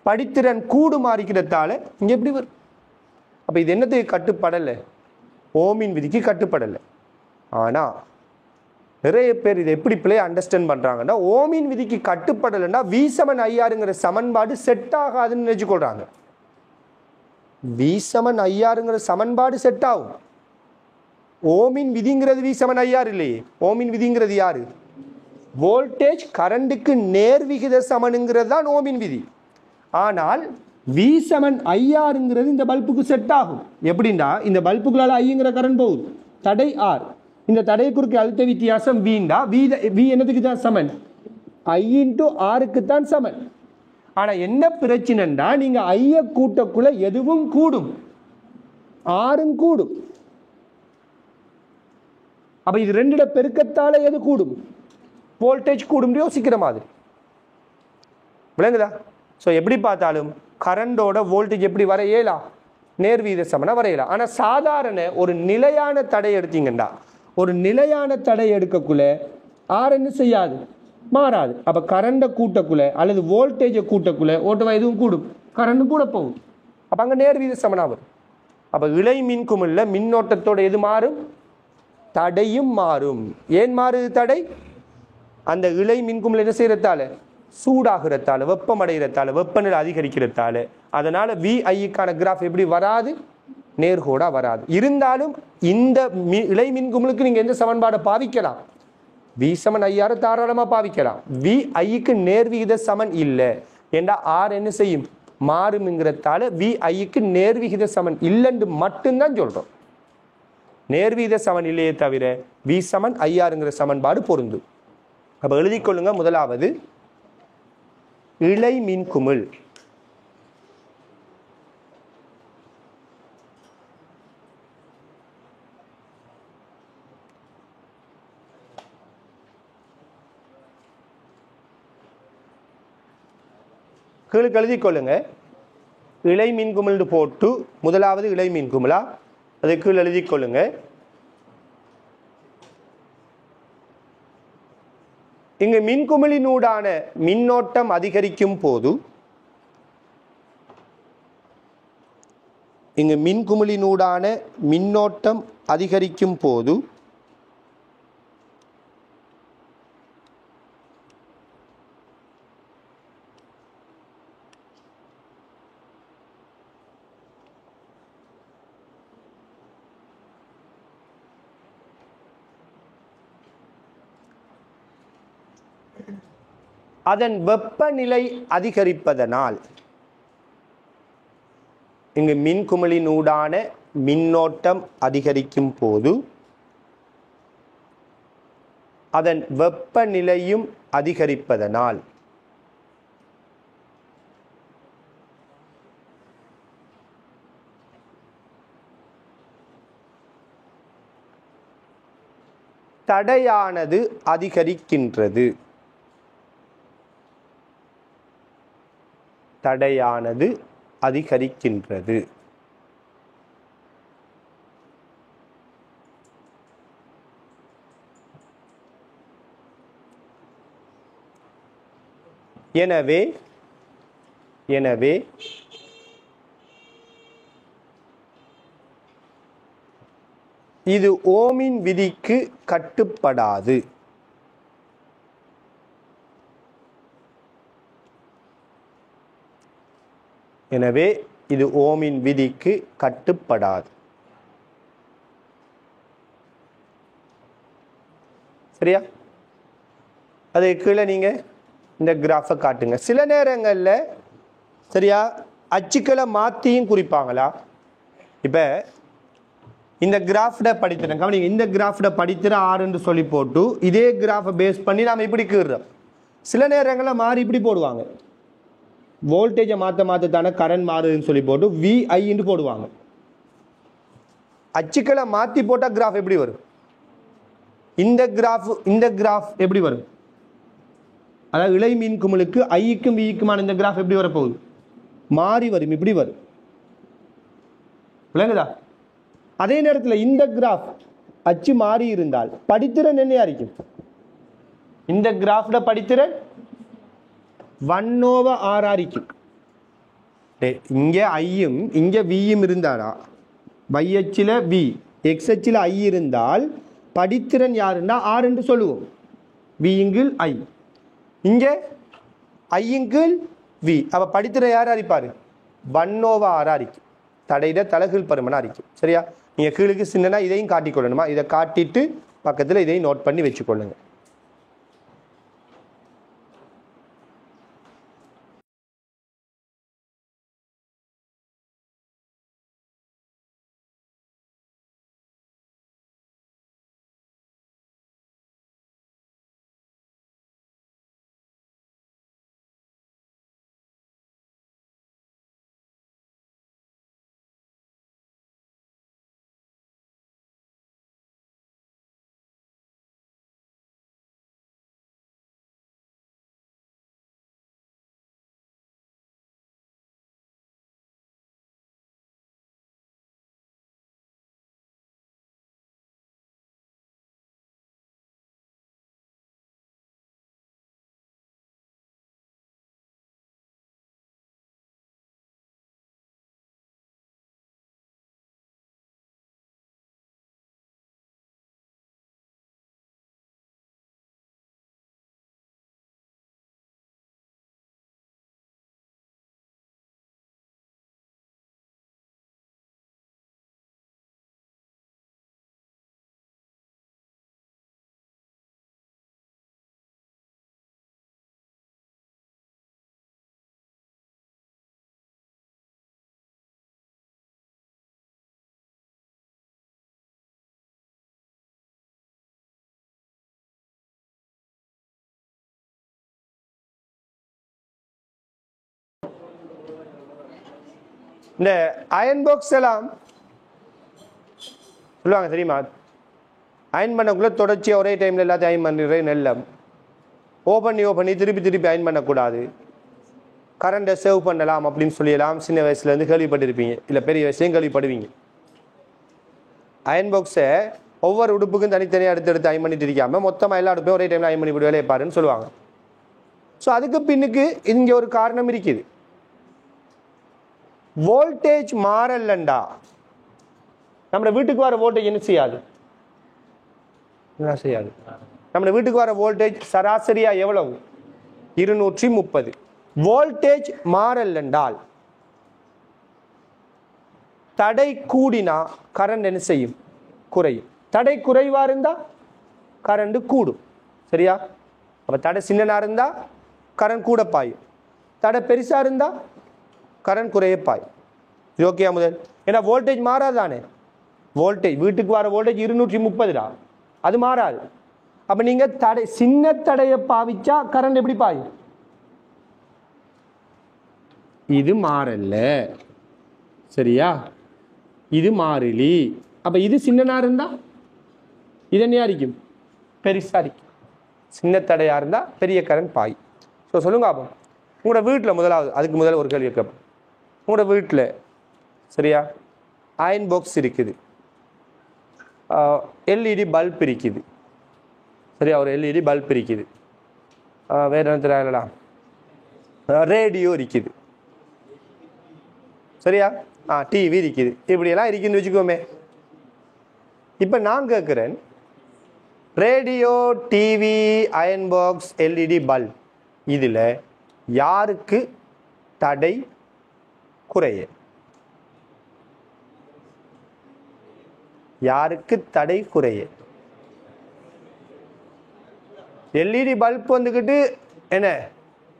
படித்திறன் கூடு மாறிக்கிறதால இங்க எப்படி வரும்? அப்ப இது என்னத்துக்கு கட்டுப்படலை? ஓமின் விதிக்கு கட்டுப்படலை. ஆனா நிறைய பேர் இதை எப்படி பிள்ளை அண்டர்ஸ்டாண்ட் பண்றாங்கன்னா, ஓமின் விதிக்கு கட்டுப்படலைன்னா V=IRங்கிற சமன்பாடு செட் ஆகாதுன்னு நினைச்சுக்கொள்றாங்க. V=IRங்கிற சமன்பாடு செட் ஆகும். ஓமின் விதிங்கிறது V=IR இல்லையே. ஓமின் விதிங்கிறது யாரு? வோல்டேஜ் கரண்டுக்கு நேர்விகித சமனுங்கிறது தான் ஓமின் விதி. ஆனால் V=IRங்கிறது இந்த பல்புக்கு செட் ஆகும். எப்படின்னா, இந்த பல்புக்குள்ளால ஐங்கிற கரண்ட் போகுது, தடை R, இந்த தடை குறுக்கு அழுத்த வித்தியாசம் வீண்டா V என்னதுக்கு தான் சமன்? I×Rக்கு தான் சமன். ஆனா என்ன பிரச்சனைன்னா, நீங்க ஐய கூட்டக்குள்ள எதுவும் கூடும், ஆறும் கூடும். அப்ப இது ரெண்டுட பெருக்கத்தால எது கூடும்? வோல்டேஜ் கூடும். யோசிக்கிற மாதிரி விளங்குதா? ஸோ எப்படி பார்த்தாலும் கரண்டோட வோல்டேஜ் எப்படி வர இயலாம்? நேர்வீத சமனா வரையலாம். ஆனா சாதாரண ஒரு நிலையான தடை எடுத்தீங்கன்னா, ஒரு நிலையான தடை எடுக்கக்குள்ள ஆர் என்ன செய்யாது? மாறாது. அப்ப கரண்ட கூட்டக்குள்ள அல்லது வோல்டேஜை கூட்டக்குள்ள ஓட்டவா எதுவும் கூடும், கரண்டும் கூட போகும். அப்ப அங்க நேர்வீத சமனா வரும். அப்ப இழை மின்குமிழ்ல மின்னோட்டத்தோட எது மாறும்? தடையும் மாறும். ஏன் மாறுது தடை? அந்த இழை மின்குமிழ் என்ன செய்யறதால? சூடாகிறதால, வெப்பமடைகிறதால, வெப்பநிலை அதிகரிக்கிறதால. அதனால VIக்கான கிராஃப் எப்படி வராது? நேர்கோடா வராது. இருந்தாலும் இந்த இழை மின்குமிழுக்கு நீங்க எந்த சமன்பாடை பாவிக்கலாம்? V=IR தாராளமா பாவிக்கலாம். VIக்கு நேர்விகித சமன் இல்லை ஏண்டா R என்ன செய்யும்? மாறும்ங்கிறதால VIக்கு நேர்விகித சமன் இல்லைன்னு மட்டும்தான் சொல்றோம். நேர்விகித சமன் இல்லையே தவிர V=IRங்கிற சமன்பாடு பொருந்தும். அப்ப எழுதிக்கொள்ளுங்க. முதலாவது இழை மின்குமிழ். கீழே எழுதிக்கொள்ளுங்க. இழை மின்குமிழ் போட்டு முதலாவது இழை மின்குமிழா, அதை கீழே எழுதிக்கொள்ளுங்க. இங்கு மின்குமிழினூடான மின்னோட்டம் அதிகரிக்கும் போது, இங்கு மின்குமிழினூடான மின்னோட்டம் அதிகரிக்கும் போது அதன் வெப்பநிலை அதிகரிப்பதனால், இங்கு மின்குமிழினூடான மின்னோட்டம் அதிகரிக்கும் போது அதன் வெப்பநிலையும் அதிகரிப்பதனால் தடையானது அதிகரிக்கின்றது. தடையானது அதிகரிக்கின்றது. எனவே இது ஓமின் விதிக்கு கட்டுப்படாது. எனவே இது ஓமின் விதிக்கு கட்டுப்படாது. சரியா? அது கீழே நீங்க இந்த கிராஃபை காட்டுங்க. சில நேரங்கள்ல சரியா அச்சுக்களை மாத்தியும் குறிப்பாங்களா? இப்ப இந்த கிராஃப்ட படித்திரம் கவனிங்க. இந்த கிராஃப்ட படித்திரம் 6 என்று சொல்லி போட்டு இதே கிராஃபை பேஸ் பண்ணி நாம இப்படி கீறுறோம். சில நேரங்களில் மாறி இப்படி போடுவாங்க. வோல்டேஜை மாற்ற கரண்ட் மாறுதுன்னு சொல்லி போட்டு VI போடுவாங்க. அச்சுக்களை மாற்றி போட்டால் கிராஃப் எப்படி வரும்? இந்த கிராஃப் எப்படி வரும்? அதாவது இழை மின் குமிழுக்கு ஐக்கும் விக்குமான இந்த கிராஃப் எப்படி வரப்போகுது? மாறி வரும், இப்படி வரும். விளங்குதா? அதே நேரத்தில் இந்த கிராஃப் அச்சு மாறி இருந்தால் படித்திறன் என்ன இருக்கும்? இந்த கிராஃப்ல படித்திறன் 1/6 இருக்கும். இங்க ஐயும் இங்க வியும் இருந்தாரா, y அச்சில் v x அச்சில் i இருந்தால் படித்திறன் யாருன்னா r என்று சொல்லுவோம். v இங்கில் i, இங்க i இங்கில் v. அப்ப படித்திறன் யார் அறிப்பாரு? 1/6 அறிக்கும். தடையிட தலகுல் பருமனா அறிக்கும். சரியா? நீங்க கீழுக்கு சின்னனா இதையும் காட்டிக்கொள்ளணுமா? இதை காட்டிட்டு பக்கத்துல இதையும் நோட் பண்ணி வச்சுக்கொள்ளுங்க. இந்த அயன் பாக்ஸ் எல்லாம் சொல்லுவாங்க தெரியுமா? அயன் பண்ணக்குள்ள தொடர்ச்சியாக ஒரே டைம்ல எல்லாத்தையும் அயன் பண்ணுறேன். நெல்லம் ஓப்பன் பண்ணி திருப்பி அயன் பண்ணக்கூடாது, கரண்டை சேவ் பண்ணலாம் அப்படின்னு சொல்லியெல்லாம் சின்ன வயசுலேருந்து கேள்விப்பட்டிருப்பீங்க, இல்லை பெரிய வயசுலையும் கேள்விப்படுவீங்க. அயன் பாக்ஸை ஒவ்வொரு உடுப்புக்கும் தனித்தனியாக எடுத்து அயன் பண்ணிட்டு இருக்காமல் மொத்தமாக எல்லா உடுப்பையும் ஒரே டைமில் அயன் பண்ணி விட்டு வேலையை பாருன்னு சொல்லுவாங்க. ஸோ அதுக்கு பின்னுக்கு இங்கே ஒரு காரணம் இருக்குது. வோல்டேஜ் மாறலண்டா நம்ம வீட்டுக்கு வர வோல்டேஜ் என்ன செய்யாது? நம்ம வீட்டுக்கு வர வோல்டேஜ் சராசரியா எவ்வளவு? 230. வோல்டேஜ் மாறலண்டால் தடை கூடினா கரண்ட் என்ன செய்யும்? குறையும். தடை குறைவா இருந்தா கரண்ட் கூடும். சரியா? அப்ப தடை சின்னனா இருந்தா கரண்ட் கூட பாயும், தடை பெருசா இருந்தா கரண்ட் குறைய பாயும். இது ஓகேயா முதல்? ஏன்னா வோல்டேஜ் மாறாதானே. வோல்டேஜ் வீட்டுக்கு வர வோல்டேஜ் 230 அது மாறாது. அப்ப நீங்க தடை சின்ன தடையை பாவிச்சா கரண்ட் எப்படி பாயும்? இது மாறல. சரியா? இது மாறிலி. அப்ப இது சின்னனா இருந்தா இது என்ன இருக்கும்? பெருசா இருக்கும். சின்ன தடையா இருந்தா பெரிய கரண்ட் பாயும். ஸோ சொல்லுங்க அப்போ உங்களோட வீட்டில் முதலாவது, அதுக்கு முதல்ல ஒரு கேள்வி கேட்போம். உங்களோட வீட்டில் சரியா அயன் பாக்ஸ் இருக்குது, எல்இடி பல்ப் இருக்குது. சரியா? ஒரு எல்இடி பல்ப் இருக்குது. வேற என்ன தெரியலாம், ரேடியோ இருக்குது. சரியா? டிவி இருக்குது. இப்படியெல்லாம் இருக்குன்னு வச்சுக்கோமே. இப்போ நான் கேட்குறேன், radio, TV, iron box, LED bulb இதில் யாருக்கு தடை குறைய? யாருக்கு தடை குறைய? எல்இடி பல்ப் வந்துக்கிட்டு என்ன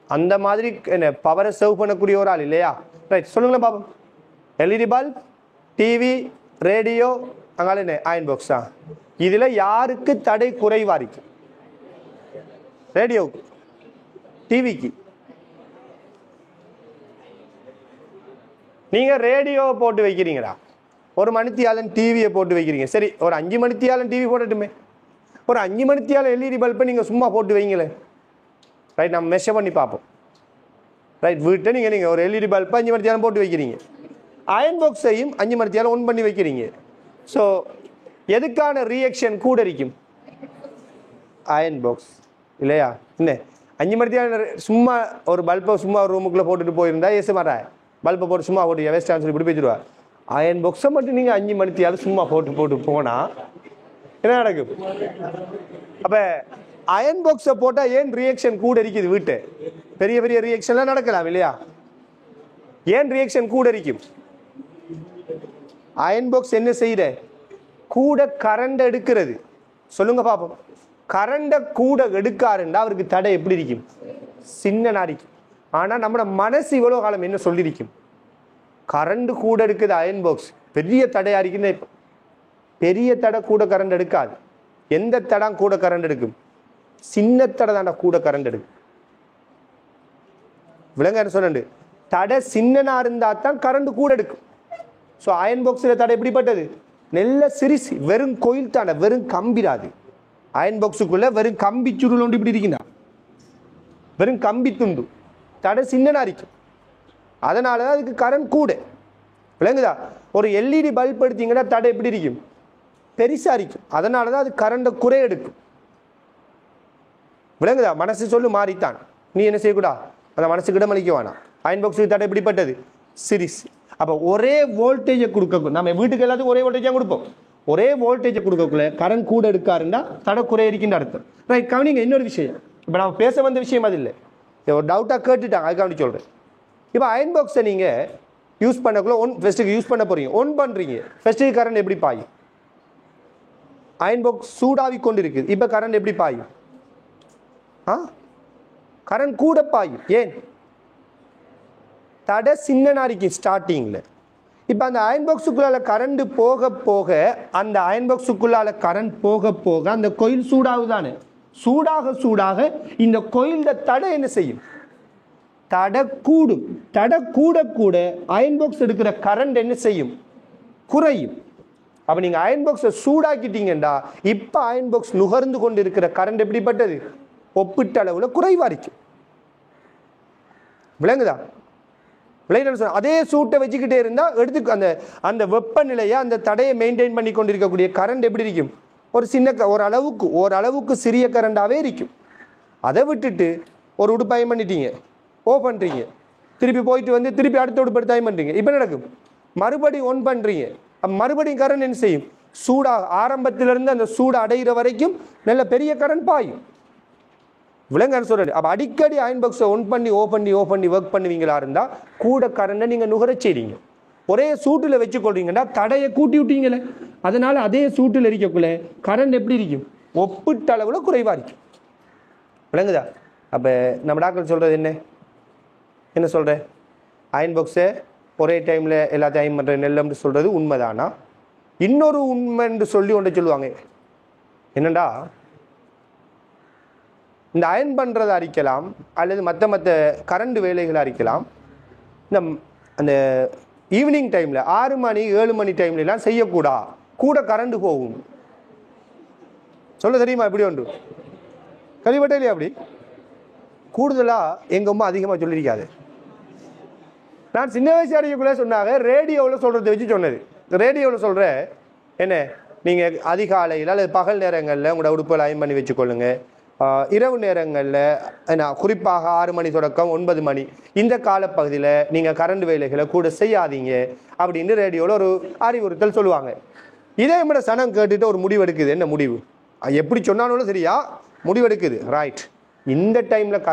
அந்த மாதிரி என்ன பவரை சேவ் பண்ணக்கூடிய ஒரு ஆள் இல்லையா? ரைட், சொல்லுங்களேன் பாப்போம். எல்இடி பல்ப், டிவி, ரேடியோ, அங்கால என்ன அயன் பாக்ஸா, இதுல யாருக்கு தடை குறைவா இருக்கு? ரேடியோவுக்கு, டிவிக்கு. நீங்க ரேடியோவை போட்டு வைக்கிறீங்களா? ஒரு மணித்தியாலன் டிவியை போட்டு வைக்கிறீங்க. சரி, ஒரு 5 மணித்தியாலன் டிவி போட்டுட்டுமே. ஒரு 5 மணித்தியாலன் எல்இடி பல்பை நீங்க சும்மா போட்டு வைங்களேன். ரைட், நம்ம மெஷர் பண்ணி பார்ப்போம். ரைட், வீட்டை நீங்க ஒரு எல்இடி பல்பை 5 மணித்தியாலம் போட்டு வைக்கிறீங்க, அயன் பாக்ஸையும் 5 மணித்தியாலம் ஒன் பண்ணி வைக்கிறீங்க. ஸோ எதுக்கான ரியாக்ஷன் கூட இருக்கும்? Iron box. இல்லையா? என்ன 5 மணித்தியால சும்மா ஒரு பல்பை சும்மா ஒரு ரூமுக்குள்ளே போட்டுட்டு போயிருந்தா ஏச மாட்டேன். பல்பை போட்டு சும்மா போட்டு வேஸ்டான்னு சொல்லி இப்படி பேசிடுவா. அயன் பாக்ஸை மட்டும் நீங்கள் 5 மணித்தியால சும்மா போட்டு போனால் என்ன நடக்கும்? அப்போ அயன் பாக்ஸை போட்டால் ஏன் ரியாக்ஷன் கூட இருக்குது? வீட்டு பெரிய பெரிய ரியாக்ஷன்லாம் நடக்கலாம் இல்லையா? ஏன் ரியாக்ஷன் கூட இருக்கும்? அயன் பாக்ஸ் என்ன செய்யற? கூட கரண்ட் எடுக்கிறது. சொல்லுங்க பாப்போம். கரண்ட கூட எடுக்காருண்டா அவருக்கு தடை எப்படி இருக்கும்? சின்ன இருக்கும். ஆனா நம்ம மனசு இவ்வளவு காலம் என்ன சொல்லிருக்கும்? கரண்ட் கூட எடுக்குது அயன் பாக்ஸ், பெரிய தடையா இருக்குன்னு. பெரிய தடை கூட கரண்ட் எடுக்காது. எந்த தடம் கூட கரண்ட் எடுக்கும்? சின்ன தடை தாண்டா கூட கரண்ட் எடுக்கும். விலங்க சொன்ன தடை சின்னனா இருந்தா தான் கரண்ட் கூட எடுக்கும். ஸோ அயன் பாக்ஸில் தடை எப்படிப்பட்டது? நெல்ல சிரிசி வெறும் கோயில் தானே, வெறும் கம்பிராது. அயன் பாக்ஸுக்குள்ள வெறும் கம்பி சுருள் ஒன்று இப்படி இருக்குண்டா, வெறும் கம்பி துண்டு. தடை சின்னனா இருக்கும். அதனால தான் அதுக்கு கரண்ட் கூட. விளங்குதா? ஒரு எல்இடி பல்ப் எடுத்தீங்கன்னா தடை எப்படி இருக்கும்? பெருசா இருக்கும். அதனால தான் அது கரண்டை குறை எடுக்கும். விளங்குதா? மனசு சொல்லு மாறித்தான். நீ என்ன செய்யக்கூடா? அந்த மனசுக்கு இடமளிக்க வேணாம். அயன் பாக்ஸுக்கு தடை எப்படிப்பட்டது? சிரிஸ். அப்போ ஒரே வோல்டேஜை கொடுக்க, நம்ம வீட்டுக்கு எல்லாத்துக்கும் ஒரே வோல்டேஜாக கொடுப்போம். ஒரே வோல்டேஜை கொடுக்கக்குள்ள கரண்ட் கூட எடுக்காருன்னா தடை குறை இருக்கின்ற அர்த்தம். ரைட், கவனிங்க. இன்னொரு விஷயம், இப்போ நம்ம பேச வந்த விஷயம் அது இல்லை, ஒரு டவுட்டாக கேட்டுட்டாங்க, அது கவனி சொல்கிறேன். இப்போ அயன் பாக்ஸை நீங்கள் யூஸ் பண்ணக்குள்ள ஃபர்ஸ்ட்டுக்கு யூஸ் பண்ண போறீங்க, ஒன் பண்ணுறீங்க. ஃபர்ஸ்ட்டுக்கு கரண்ட் எப்படி பாயும்? அயன் பாக்ஸ் சூடாவி கொண்டு இருக்குது. இப்போ கரண்ட் எப்படி பாயும்? கரண்ட் கூட பாயும். ஏன்? தடை சின்னனா இருக்கு ஸ்டார்டிங்ல. இப்போ அந்த அயன் பாக்ஸுக்குள்ளால கரண்ட் போக போக, அந்த அயன் பாக்ஸுக்குள்ளால கரண்ட் போக போக அந்த கோயில் சூடாகுதானே. சூடாக சூடாக இந்த கோயில்ட தடை என்ன செய்யும்? தடை கூடும். தடை கூட கூட அயன் பாக்ஸ் எடுக்கிற கரண்ட் என்ன செய்யும்? குறையும். அப்ப நீங்க அயன் பாக்ஸை சூடாக்கிட்டீங்கடா, இப்ப அயன் பாக்ஸ் நுகர்ந்து கொண்டு இருக்கிற கரண்ட் எப்படிப்பட்டது? ஒப்பிட்ட அளவுல குறைவா இருக்கும். விளங்குதா? அதே சூட்டை வச்சுக்கிட்டே இருந்தா எடுத்து அந்த அந்த வெப்பநிலையை, அந்த தடையை மெயின்டைன் பண்ணி கொண்டிருக்கக்கூடிய கரண்ட் எப்படி இருக்கும்? ஒரு சின்ன ஓரளவுக்கு சிறிய கரண்டாவே இருக்கும். அதை விட்டுட்டு ஒரு உடுப்பு அயன் பண்ணிட்டீங்க, ஓ பண்றீங்க, திருப்பி போயிட்டு வந்து திருப்பி அடுத்த உடுப்பு எடுத்து அயன் பண்றீங்க. இப்ப நடக்கும், மறுபடியும் ஒன் பண்றீங்க, மறுபடியும் கரண்ட் என்ன செய்யும்? சூடா ஆரம்பத்திலிருந்து அந்த சூடு அடைகிற வரைக்கும் நல்ல பெரிய கரண்ட் பாயும். விலங்கு சொல்றது. அப்ப அடிக்கடி அயன் பாக்ஸை ஒன் பண்ணி ஓ பண்ணி ஒர்க் பண்ணுவீங்களா இருந்தா கூட கரண்டை நீங்க நுகர செய்றீங்க. ஒரே சூட்டுல வச்சு கொள்றீங்கன்னா தடையை கூட்டி விட்டீங்களே, அதனால அதே சூட்டுல இருக்கக்குள்ள கரண்ட் எப்படி இருக்கும்? ஒப்பிட்ட அளவுல குறைவா இருக்கும். விளங்குதா? அப்ப நம்ம டாக்டர் சொல்றது என்ன சொல்ற? அயன் பாக்ஸை ஒரே டைம்ல எல்லாத்தையும் அயன் பண்ற நெல்லம்னு சொல்றது உண்மைதானா? இன்னொரு உண்மை என்று சொல்லி ஒன்றை சொல்லுவாங்க. என்னண்டா, இந்த அயன் பண்ணுறதை அரிக்கலாம் அல்லது மற்ற கரண்ட் வேலைகளை அரிக்கலாம். இந்த அந்த ஈவினிங் டைமில் 6 மணி 7 மணி டைம்லாம் செய்யக்கூடா, கூட கரண்ட் போகும். சொல்ல தெரியுமா? இப்படி ஒன்று கழிவட்டே இல்லையா? அப்படி கூடுதலாக எங்கள் அம்மா அதிகமாக சொல்லியிருக்காது. நான் சின்ன வயசு அறியக்குள்ளே சொன்னாங்க, ரேடியோவில் சொல்கிறத வச்சு சொன்னது. ரேடியோவில் சொல்கிற என்ன, நீங்கள் அதிகாலையில் அல்லது பகல் நேரங்களில் உங்களோட உடுப்புகளை அயன் பண்ணி வச்சுக்கொள்ளுங்க. இரவு நேரங்களில் குறிப்பாக 6 மணி தொடக்கம் 9 மணி இந்த காலப்பகுதியில் நீங்கள் கரண்ட் வேலைகளை கூட செய்யாதீங்க அப்படின்னு ரேடியோவில் ஒரு அறிவுறுத்தல் சொல்லுவாங்க. இதே மாதிரி சனம் கேட்டுட்டு ஒரு முடிவு எடுக்குது. என்ன முடிவு? எப்படி சொன்னாலும் சரியா முடிவெடுக்குது. ரைட், இந்த டைமில்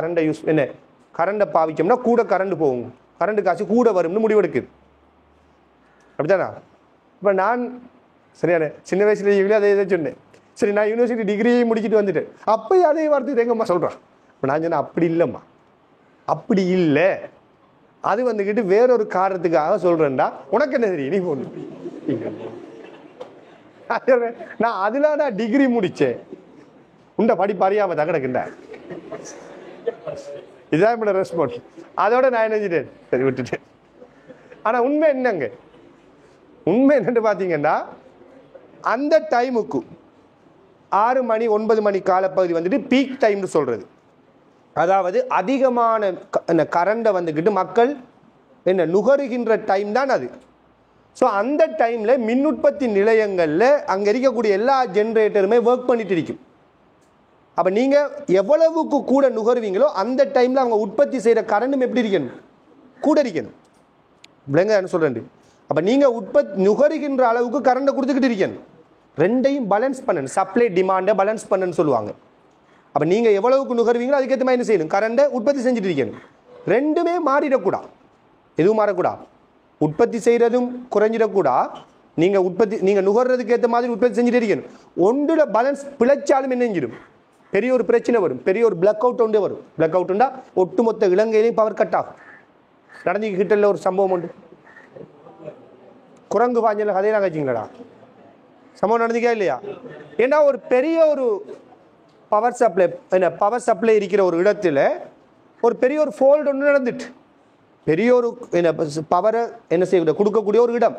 கரண்டை பாவிச்சோம்னா கூட கரண்ட் போகும், கரண்ட் காசு கூட வரும்னு முடிவெடுக்குது. அப்படித்தானா? இப்போ நான் சரியான சின்ன வயசுல அதே இதை சொன்னேன். சரி, நான் யூனிவர்சிட்டி டிகிரி முடிச்சுட்டு வந்துட்டேன். அப்போ அதே வார்த்தை எங்கம்மா சொல்கிறான். இப்போ நான் சொன்னேன், அப்படி இல்லைம்மா, அப்படி இல்லை, அது வந்துக்கிட்டு வேறொரு காரணத்துக்காக சொல்கிறேன்டா, உனக்கு என்ன தெரியும், நீ போன. நான் அதில் நான் டிகிரி முடித்தேன், உண்ட படிப்பு அறியாம தகடக்குண்டா. இதான் என்னோட ரெஸ்பான்ஸ். அதோட நான் என்ன செஞ்சிட்டேன், சரி விட்டுட்டேன். ஆனால் உண்மை என்னங்க, உண்மை என்னன்னு பார்த்தீங்கன்னா, அந்த டைமுக்கு 6 மணி 9 மணி காலப்பகுதி வந்துட்டு பீக் டைம்னு சொல்றது. அதாவது அதிகமான கரண்டை வந்துக்கிட்டு மக்கள் நுகருகின்ற டைம் தான் அது. ஸோ அந்த டைம்ல மின் உற்பத்தி நிலையங்களில் அங்கே இருக்கக்கூடிய எல்லா ஜென்ரேட்டருமே ஒர்க் பண்ணிட்டு இருக்கும். அப்போ நீங்கள் எவ்வளவுக்கு கூட நுகர்வீங்களோ அந்த டைமில் அவங்க உற்பத்தி செய்கிற கரண்டும் எப்படி இருக்கணும், கூட இருக்கணும். விளங்க சொல்கிறேன். அப்போ நீங்கள் நுகருகின்ற அளவுக்கு கரண்டை கொடுத்துக்கிட்டு இருக்கணும். ரெண்டையும் பேலன்ஸ் பண்ணணும். சப்ளை டிமாண்டை பேலன்ஸ் பண்ணணும்னு சொல்லுவாங்க. அப்போ நீங்கள் எவ்வளவுக்கு நுகர்வீங்களோ அதுக்கேற்ற மாதிரி என்ன செய்யணும், கரண்டை உற்பத்தி செஞ்சுட்டு இருக்கணும். ரெண்டுமே மாறிடக்கூடாது, எதுவும் மாறக்கூடாது. உற்பத்தி செய்கிறதும் குறைஞ்சிடக்கூடா, நீங்கள் நுகர்றதுக்கு ஏற்ற மாதிரி உற்பத்தி செஞ்சுட்டு இருக்கணும். ஒன்றுல பேலன்ஸ் பிழைச்சாலும் என்ன செஞ்சிடும், பெரிய ஒரு பிரச்சனை வரும், பெரிய ஒரு பிளாக் அவுட் ஒன்றே வரும். பிளாக் அவுட்னா ஒட்டுமொத்த இலங்கையிலையும் பவர் கட் ஆகும். நடந்துக்கிட்ட ஒரு சம்பவம் உண்டு, குரங்கு பாஞ்சல கதையை நான் வச்சிங்களா, சம்பவம் நடந்துக்கா இல்லையா? ஏன்னா ஒரு பெரிய ஒரு பவர் சப்ளை இருக்கிற ஒரு இடத்துல ஒரு பெரிய ஒரு ஃபோல்டு ஒன்று நடந்துட்டு, பெரிய ஒரு பவரை என்ன செய்ய கொடுக்கக்கூடிய ஒரு இடம்,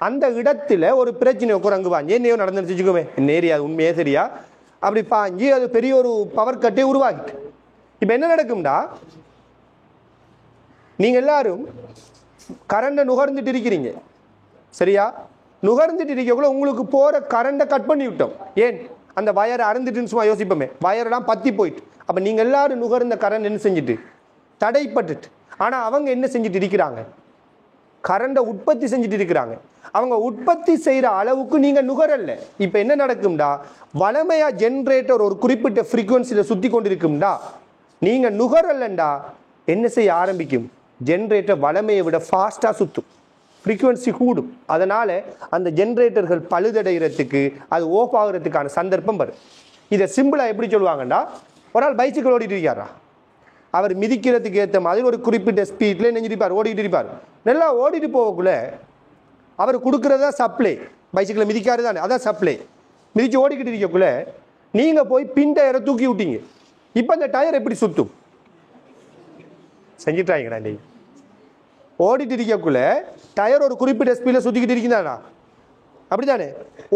அந்த இடத்துல ஒரு பிரச்சனை குரங்கு பாஞ்சு என்னையோ நடந்துச்சு வச்சுக்கோமே, என்ன ஏரியா உண்மையே சரியா, அப்படி பாஞ்சு அது பெரிய ஒரு பவர் கட்டை உருவாக்கிட்டு. இப்போ என்ன நடக்கும்டா, நீங்க எல்லாரும் கரண்டை நுகர்ந்துட்டு இருக்கிறீங்க சரியா, நுகர்ந்துட்டு இருக்கக்குள்ள உங்களுக்கு போற கரண்டை கட் பண்ணி விட்டோம். ஏன், அந்த வயரை அறுந்துட்டுன்னு சும்மா யோசிப்போமே, வயரெல்லாம் பத்தி போயிட்டு. அப்ப நீங்க எல்லாரும் நுகர்ந்த கரண்ட் என்ன செஞ்சுட்டு தடைப்பட்டுட்டு. ஆனா அவங்க என்ன செஞ்சுட்டு இருக்கிறாங்க, கரண்டை உற்பத்தி செஞ்சுட்டு இருக்கிறாங்க. அவங்க உற்பத்தி செய்யற அளவுக்கு நீங்க நுகரல்ல. இப்ப என்ன நடக்கும்டா, வளமையா ஜென்ரேட்டர் ஒரு குறிப்பிட்ட ஃப்ரீக்வன்சியில சுத்தி கொண்டிருக்கும்டா, நீங்க நுகரல்லண்டா என்ன செய்ய ஆரம்பிக்கும், ஜென்ரேட்டர் வளமையை விட ஃபாஸ்டா சுத்தும், ஃப்ரீக்வன்சி கூடும். அதனால அந்த ஜென்ரேட்டர்கள் பழுதடைகிறதுக்கு, அது ஓஃப் ஆகுறதுக்கான சந்தர்ப்பம் வரும். இதை சிம்பிளா எப்படி சொல்லுவாங்கண்டா, ஒரு ஆள் பைசிக்கிள் ஓடிட்டு இருக்காரா, அவர் மிதிக்கிறதுக்கு ஏற்ற மாதிரி ஒரு குறிப்பிட்ட ஸ்பீட்ல நெஞ்சிருப்பார், ஓடிட்டு இருப்பார். நல்லா ஓடிட்டு போகக்குள்ள அவர் கொடுக்கறதா சப்ளை, பைசிக்கிளை மிதிக்காரு தானே, அதான் சப்ளை. மிதிச்சு ஓடிக்கிட்டு இருக்கக்குள்ள நீங்க போய் பின் டயரை தூக்கி விட்டீங்க. இப்போ அந்த டயர் எப்படி சுத்தும், செஞ்சுட்டாங்கடா நீ. ஓடிட்டு இருக்கக்குள்ள டயர் ஒரு குறிப்பிட்ட ஸ்பீடில் சுத்திக்கிட்டு இருக்கீங்களா, அப்படித்தானே?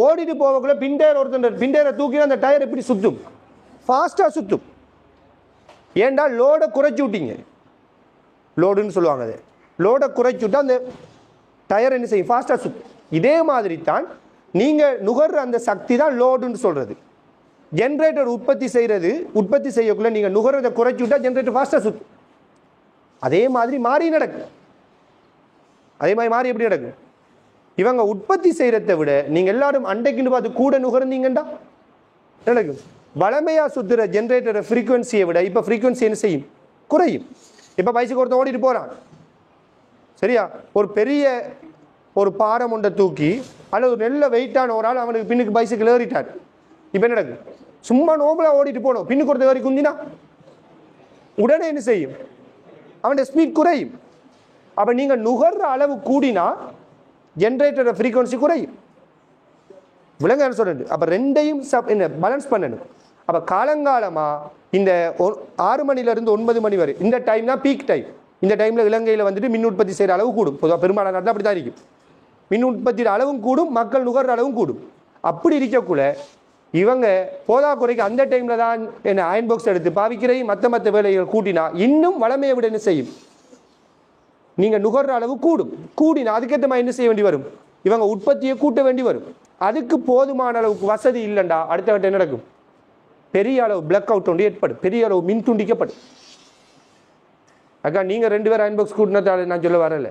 ஓடிட்டு போகக்குள்ள பின் டயர் ஒருத்தர் பின் டயரை தூக்கினா அந்த டயர் எப்படி சுத்தும், ஃபாஸ்டா சுத்தும். ஏண்டா லோடை குறைச்சி விட்டீங்க, லோடுன்னு சொல்லுவாங்க. அது லோடை குறைச்சி விட்டா அந்த டயர் என்ன செய்யும், ஃபாஸ்டா சுத்தும். இதே மாதிரி தான் நீங்க நுகர்ற அந்த சக்தி தான் லோடுன்னு சொல்றது. ஜென்ரேட்டர் உற்பத்தி செய்யக்குள்ள நீங்க நுகர்றதை குறைச்சி விட்டா ஜென்ரேட்டர் ஃபாஸ்டா சுத்தும். அதே மாதிரி மாறி நடக்கும். அதே மாதிரி மாறி எப்படி நடக்கும், இவங்க உற்பத்தி செய்யறதை விட நீங்க எல்லாரும் அண்டைக்குன்னு பார்த்து கூட நுகர்ந்தீங்கண்டா நடக்கும். வளமையா சுத்துற ஜென்ரேட்டர் ஃப்ரீக்வன்சியை விட இப்ப ஃப்ரீக்வன்சி என்ன செய்யும், குறையும். இப்ப பைசுக்கு ஒருத்தன் ஓடிட்டு போறான் சரியா, ஒரு பெரிய ஒரு பாரம் ஒன்றை தூக்கி அல்லது ஒரு நெல்ல வெயிட்டான ஒரு ஆள் அவனுக்கு பின்னுக்கு பைசுக்கு ஏறிட்டார். இப்ப என்ன நடக்கும், சும்மா நோம்பலா ஓடிட்டு போனோம், பின்னுக்கு ஒருத்தர் ஏறி குந்தினா உடனே என்ன செய்யும், அவனுடைய ஸ்பீட் குறையும். அப்ப நீங்க நுகர்ற அளவு கூடினா ஜென்ரேட்டர் ஃப்ரீக்வன்சி குறையும். விலங்கு சொல்றது. அப்ப ரெண்டையும் பேலன்ஸ் பண்ணணும். அப்ப காலங்காலமா இந்த 6 மணில இருந்து 9 மணி வரை இந்த டைம் தான் பீக் டைம். இந்த டைம்ல இலங்கையில வந்துட்டு மின் உற்பத்தி செய்யற அளவு கூடும். பொதுவாக பெரும்பாலான நாட்டில் அப்படித்தான் இருக்கும். மின் உற்பத்தி அளவும் கூடும், மக்கள் நுகர்ற அளவும் கூடும். அப்படி இருக்கக்குள்ள இவங்க போதாக்குறைக்கு அந்த டைம்ல தான் என்ன அயன் பாக்ஸ் எடுத்து பாவிக்கிறை மற்ற வேலைகள் கூட்டினா இன்னும் வளமையை விட என்ன செய்யும், நீங்க நுகர்ற அளவு கூடும். கூடினா அதுக்கேற்ற மாதிரி என்ன செய்ய வேண்டி வரும், இவங்க உற்பத்தியை கூட்ட வேண்டி வரும். அதுக்கு போதுமான அளவுக்கு வசதி இல்லைண்டா அடுத்த கட்டம் என்ன நடக்கும், பெரிய அளவு பிளாக் அவுட் ஒன்று ஏற்படும், பெரிய அளவு மின் துண்டிக்கப்படும். அக்கா நீங்க 2 பேர் அயன் பாக்ஸ் கூட்டினதால நான் சொல்ல வரல,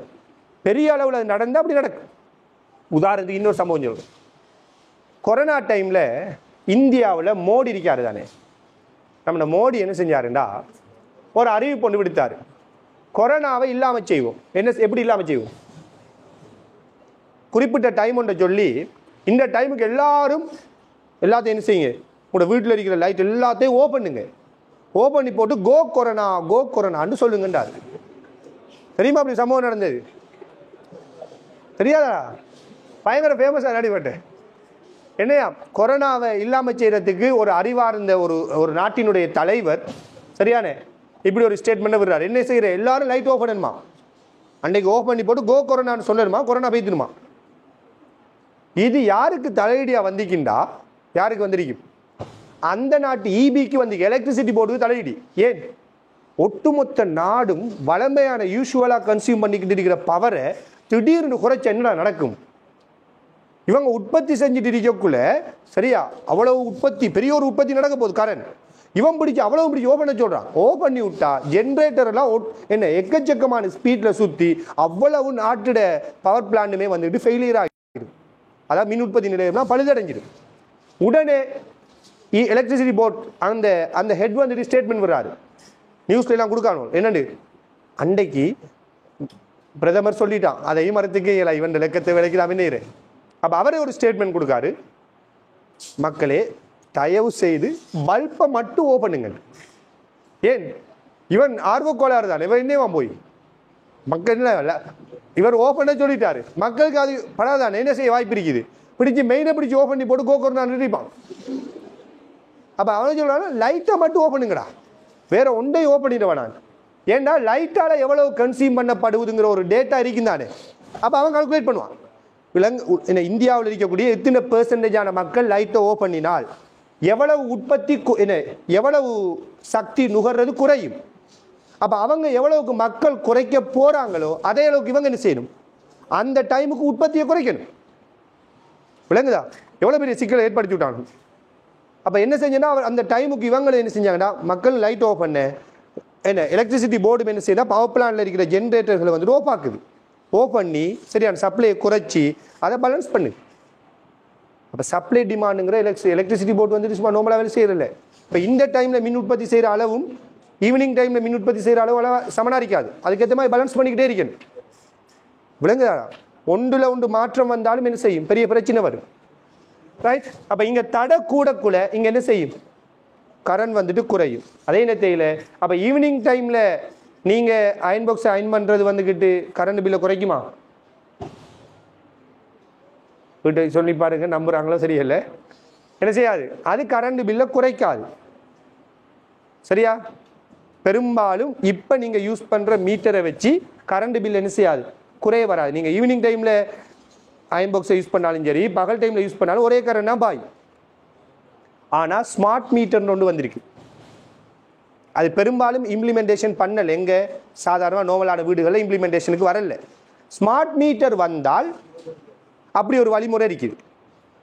பெரிய அளவில் அது நடந்தால் அப்படி நடக்கும். உதாரணத்துக்கு இன்னொரு சம்பவம் சொல்லுங்க. கொரோனா டைம்ல இந்தியாவில் மோடி இருக்காரு தானே, நம்ம மோடி என்ன செஞ்சாருண்டா ஒரு அறிவிப்பு ஒன்று விடுத்தாரு, கொரோனாவை இல்லாம செய்வோம். எப்படி இல்லாம செய்வோம், குறிப்பிட்ட டைம் ஒன்றை சொல்லி இந்த டைமுக்கு எல்லாத்தையும் என்ன செய்யுங்க, உங்களோட வீட்டில் இருக்கிற லைட் எல்லாத்தையும் ஓப்பனுங்க, ஓப்பன் பண்ணி போட்டு கோ கொரோனான்னு சொல்லுங்கன்றாரு. தெரியுமா அப்படி சம்பவம் நடந்தது, தெரியாதா? பயங்கர ஃபேமஸா நடிப்பட்டேன். என்னையா கொரோனாவை இல்லாம செய்யறதுக்கு ஒரு அறிவார்ந்த ஒரு நாட்டினுடைய தலைவர் சரியானே இப்படி ஒரு ஸ்டேட்மெண்ட் விடுறாரு. என்ன செய்யற, எல்லாரும் லைட் ஓஃப் பண்ணணுமா, அன்னைக்கு ஓஃப் பண்ணி போட்டு கோ கொரோனான்னு சொல்லணுமா, கொரோனா பெய்துணுமா. இது யாருக்கு தலையீடியா வந்திக்கின்றா, யாருக்கு வந்திருக்கும், அந்த நாட்டு ஈபிக்கு வந்து எலக்ட்ரிசிட்டி போர்டுக்கு தலையீடி. ஏன், ஒட்டுமொத்த நாடும் வளமையான யூஸ்வலா கன்சியூம் பண்ணிக்கிட்டு இருக்கிற பவரை திடீர்னு குறைச்ச என்ன நடக்கும், இவங்க உற்பத்தி செஞ்சுட்டு இருக்கக்குள்ள சரியா அவ்வளவு உற்பத்தி, பெரிய ஒரு உற்பத்தி நடக்க போகுது கரண்ட். இவன் பிடிச்சி அவ்வளவு பிடிச்சி ஓப்பன் பண்ண சொல்றான். ஓப்பன் பண்ணி விட்டா ஜென்ரேட்டர் எல்லாம் என்ன எக்கச்சக்கமான ஸ்பீட்ல சுத்தி அவ்வளவு நாட்டுட பவர் பிளான்ட்டுமே வந்துட்டு ஃபெயிலியர் ஆகிடும். அதாவது மின் உற்பத்தி நிலையம்லாம் பழுதடைஞ்சிடும். உடனே எலக்ட்ரிசிட்டி போர்ட் அந்த ஹெட் வந்துட்டு ஸ்டேட்மெண்ட் வர்றாரு, நியூஸ்ல எல்லாம் கொடுக்கணும். என்னண்டு அன்றைக்கு பிரதமர் சொல்லிட்டான், அதையும் மரத்துக்கு இவன் இலக்கத்தை விளைக்கிறாமே. அப்ப அவரே ஒரு ஸ்டேட்மெண்ட் கொடுக்காரு, மக்களே தயவு செய்து பல்பை மட்டும் ஓப்பன் பண்ணுங்க. ஏன் இவன் ஆர்வக்கோளாறு தான், இவன் என்னவா போய் மக்கள் இவர் ஓப்பன் சொல்லிட்டாரு, மக்களுக்கு அது படாதானே என்ன செய்ய வாய்ப்பு இருக்குது. பிடிச்சி மெயினை பிடிச்சி ஓப்பன் பண்ணி போட்டு கோக்கர் நான் நினைப்பான். அப்ப அவன் சொல்றாங்க லைட்டை மட்டும் ஓப்பன் பண்ணுங்கடா, வேற ஒன்றையும் ஓப்பன் பண்ணிடுவான் நான். ஏன்னா லைட்டால எவ்வளவு கன்சியூம் பண்ணப்படுவதுங்கிற ஒரு டேட்டா இருக்கும் தானே. அப்ப அவன் கால்குலேட் பண்ணுவான், இந்தியாவில் இருக்கக்கூடிய எத்தனை பெர்சன்டேஜான மக்கள் லைட்டை ஓப்பன் பண்ணினால் எவ்வளவு உற்பத்தி எவ்வளவு சக்தி நுகர்றது குறையும். அப்ப அவங்க எவ்வளவுக்கு மக்கள் குறைக்க போறாங்களோ அதே அளவுக்கு இவங்க என்ன செய்யணும், அந்த டைமுக்கு உற்பத்தியை குறைக்கணும். விளங்குதா? எவ்வளவு பெரிய சிக்கலை ஏற்படுத்தி விட்டாங்க. அப்ப என்ன செஞ்சா அந்த டைமுக்கு இவங்க என்ன செஞ்சாங்கன்னா, மக்கள் லைட் ஓப் பண்ண என்ன எலக்ட்ரிசிட்டி போர்டு என்ன செய்யணும், பவர் பிளான்ட்ல இருக்கிற ஜென்ரேட்டர்களை வந்து ஓப் ஆக்குது. ஓப் பண்ணி சரியான சப்ளையை குறைச்சி அதை பேலன்ஸ் பண்ணு. அப்போ சப்ளை டிமாண்டுங்கிற எலக்ட்ரிசிட்டி போர்டு வந்து சும்மா நார்மலாக வேலை செய்யறதில்ல. இப்போ இந்த டைமில் மின் உற்பத்தி செய்கிற அளவும் ஈவினிங் டைமில் மின் உற்பத்தி செய்கிற அளவு சமனாரிக்காது. அதுக்கேற்ற மாதிரி பேலன்ஸ் பண்ணிக்கிட்டே இருக்கணும். விளங்குதா? ஒன்றில் ஒன்று மாற்றம் வந்தாலும் என்ன செய்யும், பெரிய பிரச்சனை வரும். ரைட்? அப்போ இங்கே தடை கூடக்குள்ள இங்கே என்ன செய்யும், கரண்ட் வந்துட்டு குறையும். அதே நேரத்தில் அப்போ ஈவினிங் டைமில் நீங்கள் அயன் பாக்ஸை அயன் பண்ணுறது வந்துக்கிட்டு கரண்ட் பில்லை குறைக்குமா? வீட்டை சொல்லி பாருங்க, நம்புறாங்களோ சரியில்லை. என்ன செய்யாது, அது கரண்ட் பில்லை குறைக்காது. சரியா? பெரும்பாலும் இப்போ நீங்கள் யூஸ் பண்ணுற மீட்டரை வச்சு கரண்ட் பில் என்ன செய்யாது, குறைய வராது. நீங்கள் ஈவினிங் டைமில் அயன் பாக்ஸை யூஸ் பண்ணாலும் சரி, பகல் டைமில் யூஸ் பண்ணாலும் ஒரே கரண்ட் தான் பாய். ஆனால் ஸ்மார்ட் மீட்டர்னு ஒன்று வந்திருக்கு. அது பெரும்பாலும் இம்ப்ளிமெண்டேஷன் பண்ணல. எங்கே சாதாரணமாக நோவலான வீடுகளில் இம்ப்ளிமெண்டேஷனுக்கு வரல. ஸ்மார்ட் மீட்டர் வந்தால் அப்படி ஒரு வழிமுறை இருக்குது.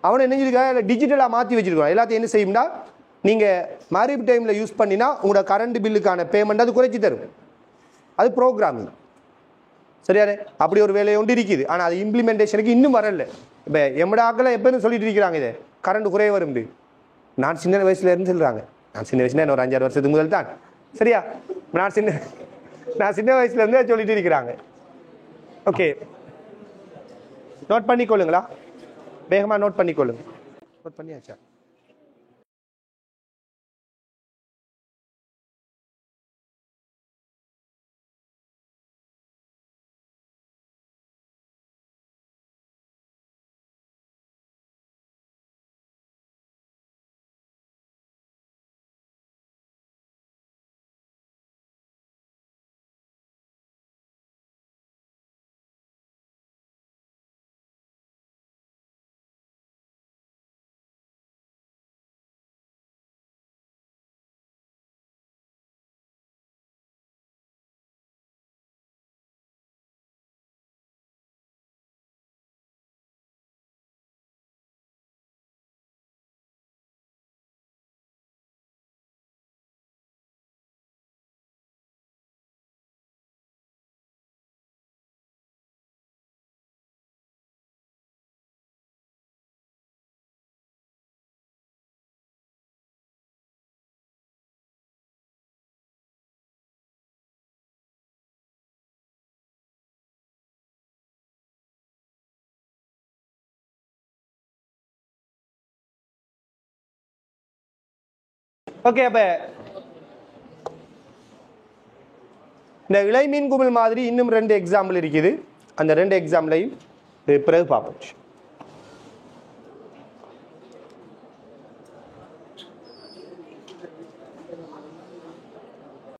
அவனை என்ன செஞ்சிருக்காங்க, டிஜிட்டலாக மாற்றி வச்சிருக்கான். எல்லாத்தையும் என்ன செய்யும்னா, நீங்கள் மாரிப் டைமில் யூஸ் பண்ணினா உங்களோட கரண்ட் பில்லுக்கான பேமெண்ட் அது குறைச்சி தரும். அது ப்ரோக்ராமிங். சரியானே? அப்படி ஒரு வேலையை ஒன்று இருக்குது. ஆனால் அது இம்ப்ளிமெண்டேஷனுக்கு இன்னும் வரல. இப்போ எம்மட ஆக்களை எப்போதும் சொல்லிட்டு இருக்கிறாங்க, இதை கரண்ட் குறைய வரும். நான் சின்ன வயசுல இருந்து சொல்கிறாங்க. நான் சின்ன வயசுல ஒரு 5-6 வருஷத்துக்கு முதல் தான். சரியா? நான் சின்ன வயசுல இருந்தே சொல்லிட்டு இருக்கிறாங்க. ஓகே, நோட் பண்ணிக்கொள்ளுங்களா? வேகமாக நோட் பண்ணிக்கொள்ளுங்க. நோட் பண்ணியாச்சா? ஓகே, அப்போ இந்த இளைமீன் குமிழ் மாதிரி இன்னும் 2 எக்ஸாம்பிள் இருக்குது. அந்த 2 எக்ஸாம்பிளையும் பிறகு பார்ப்போம்.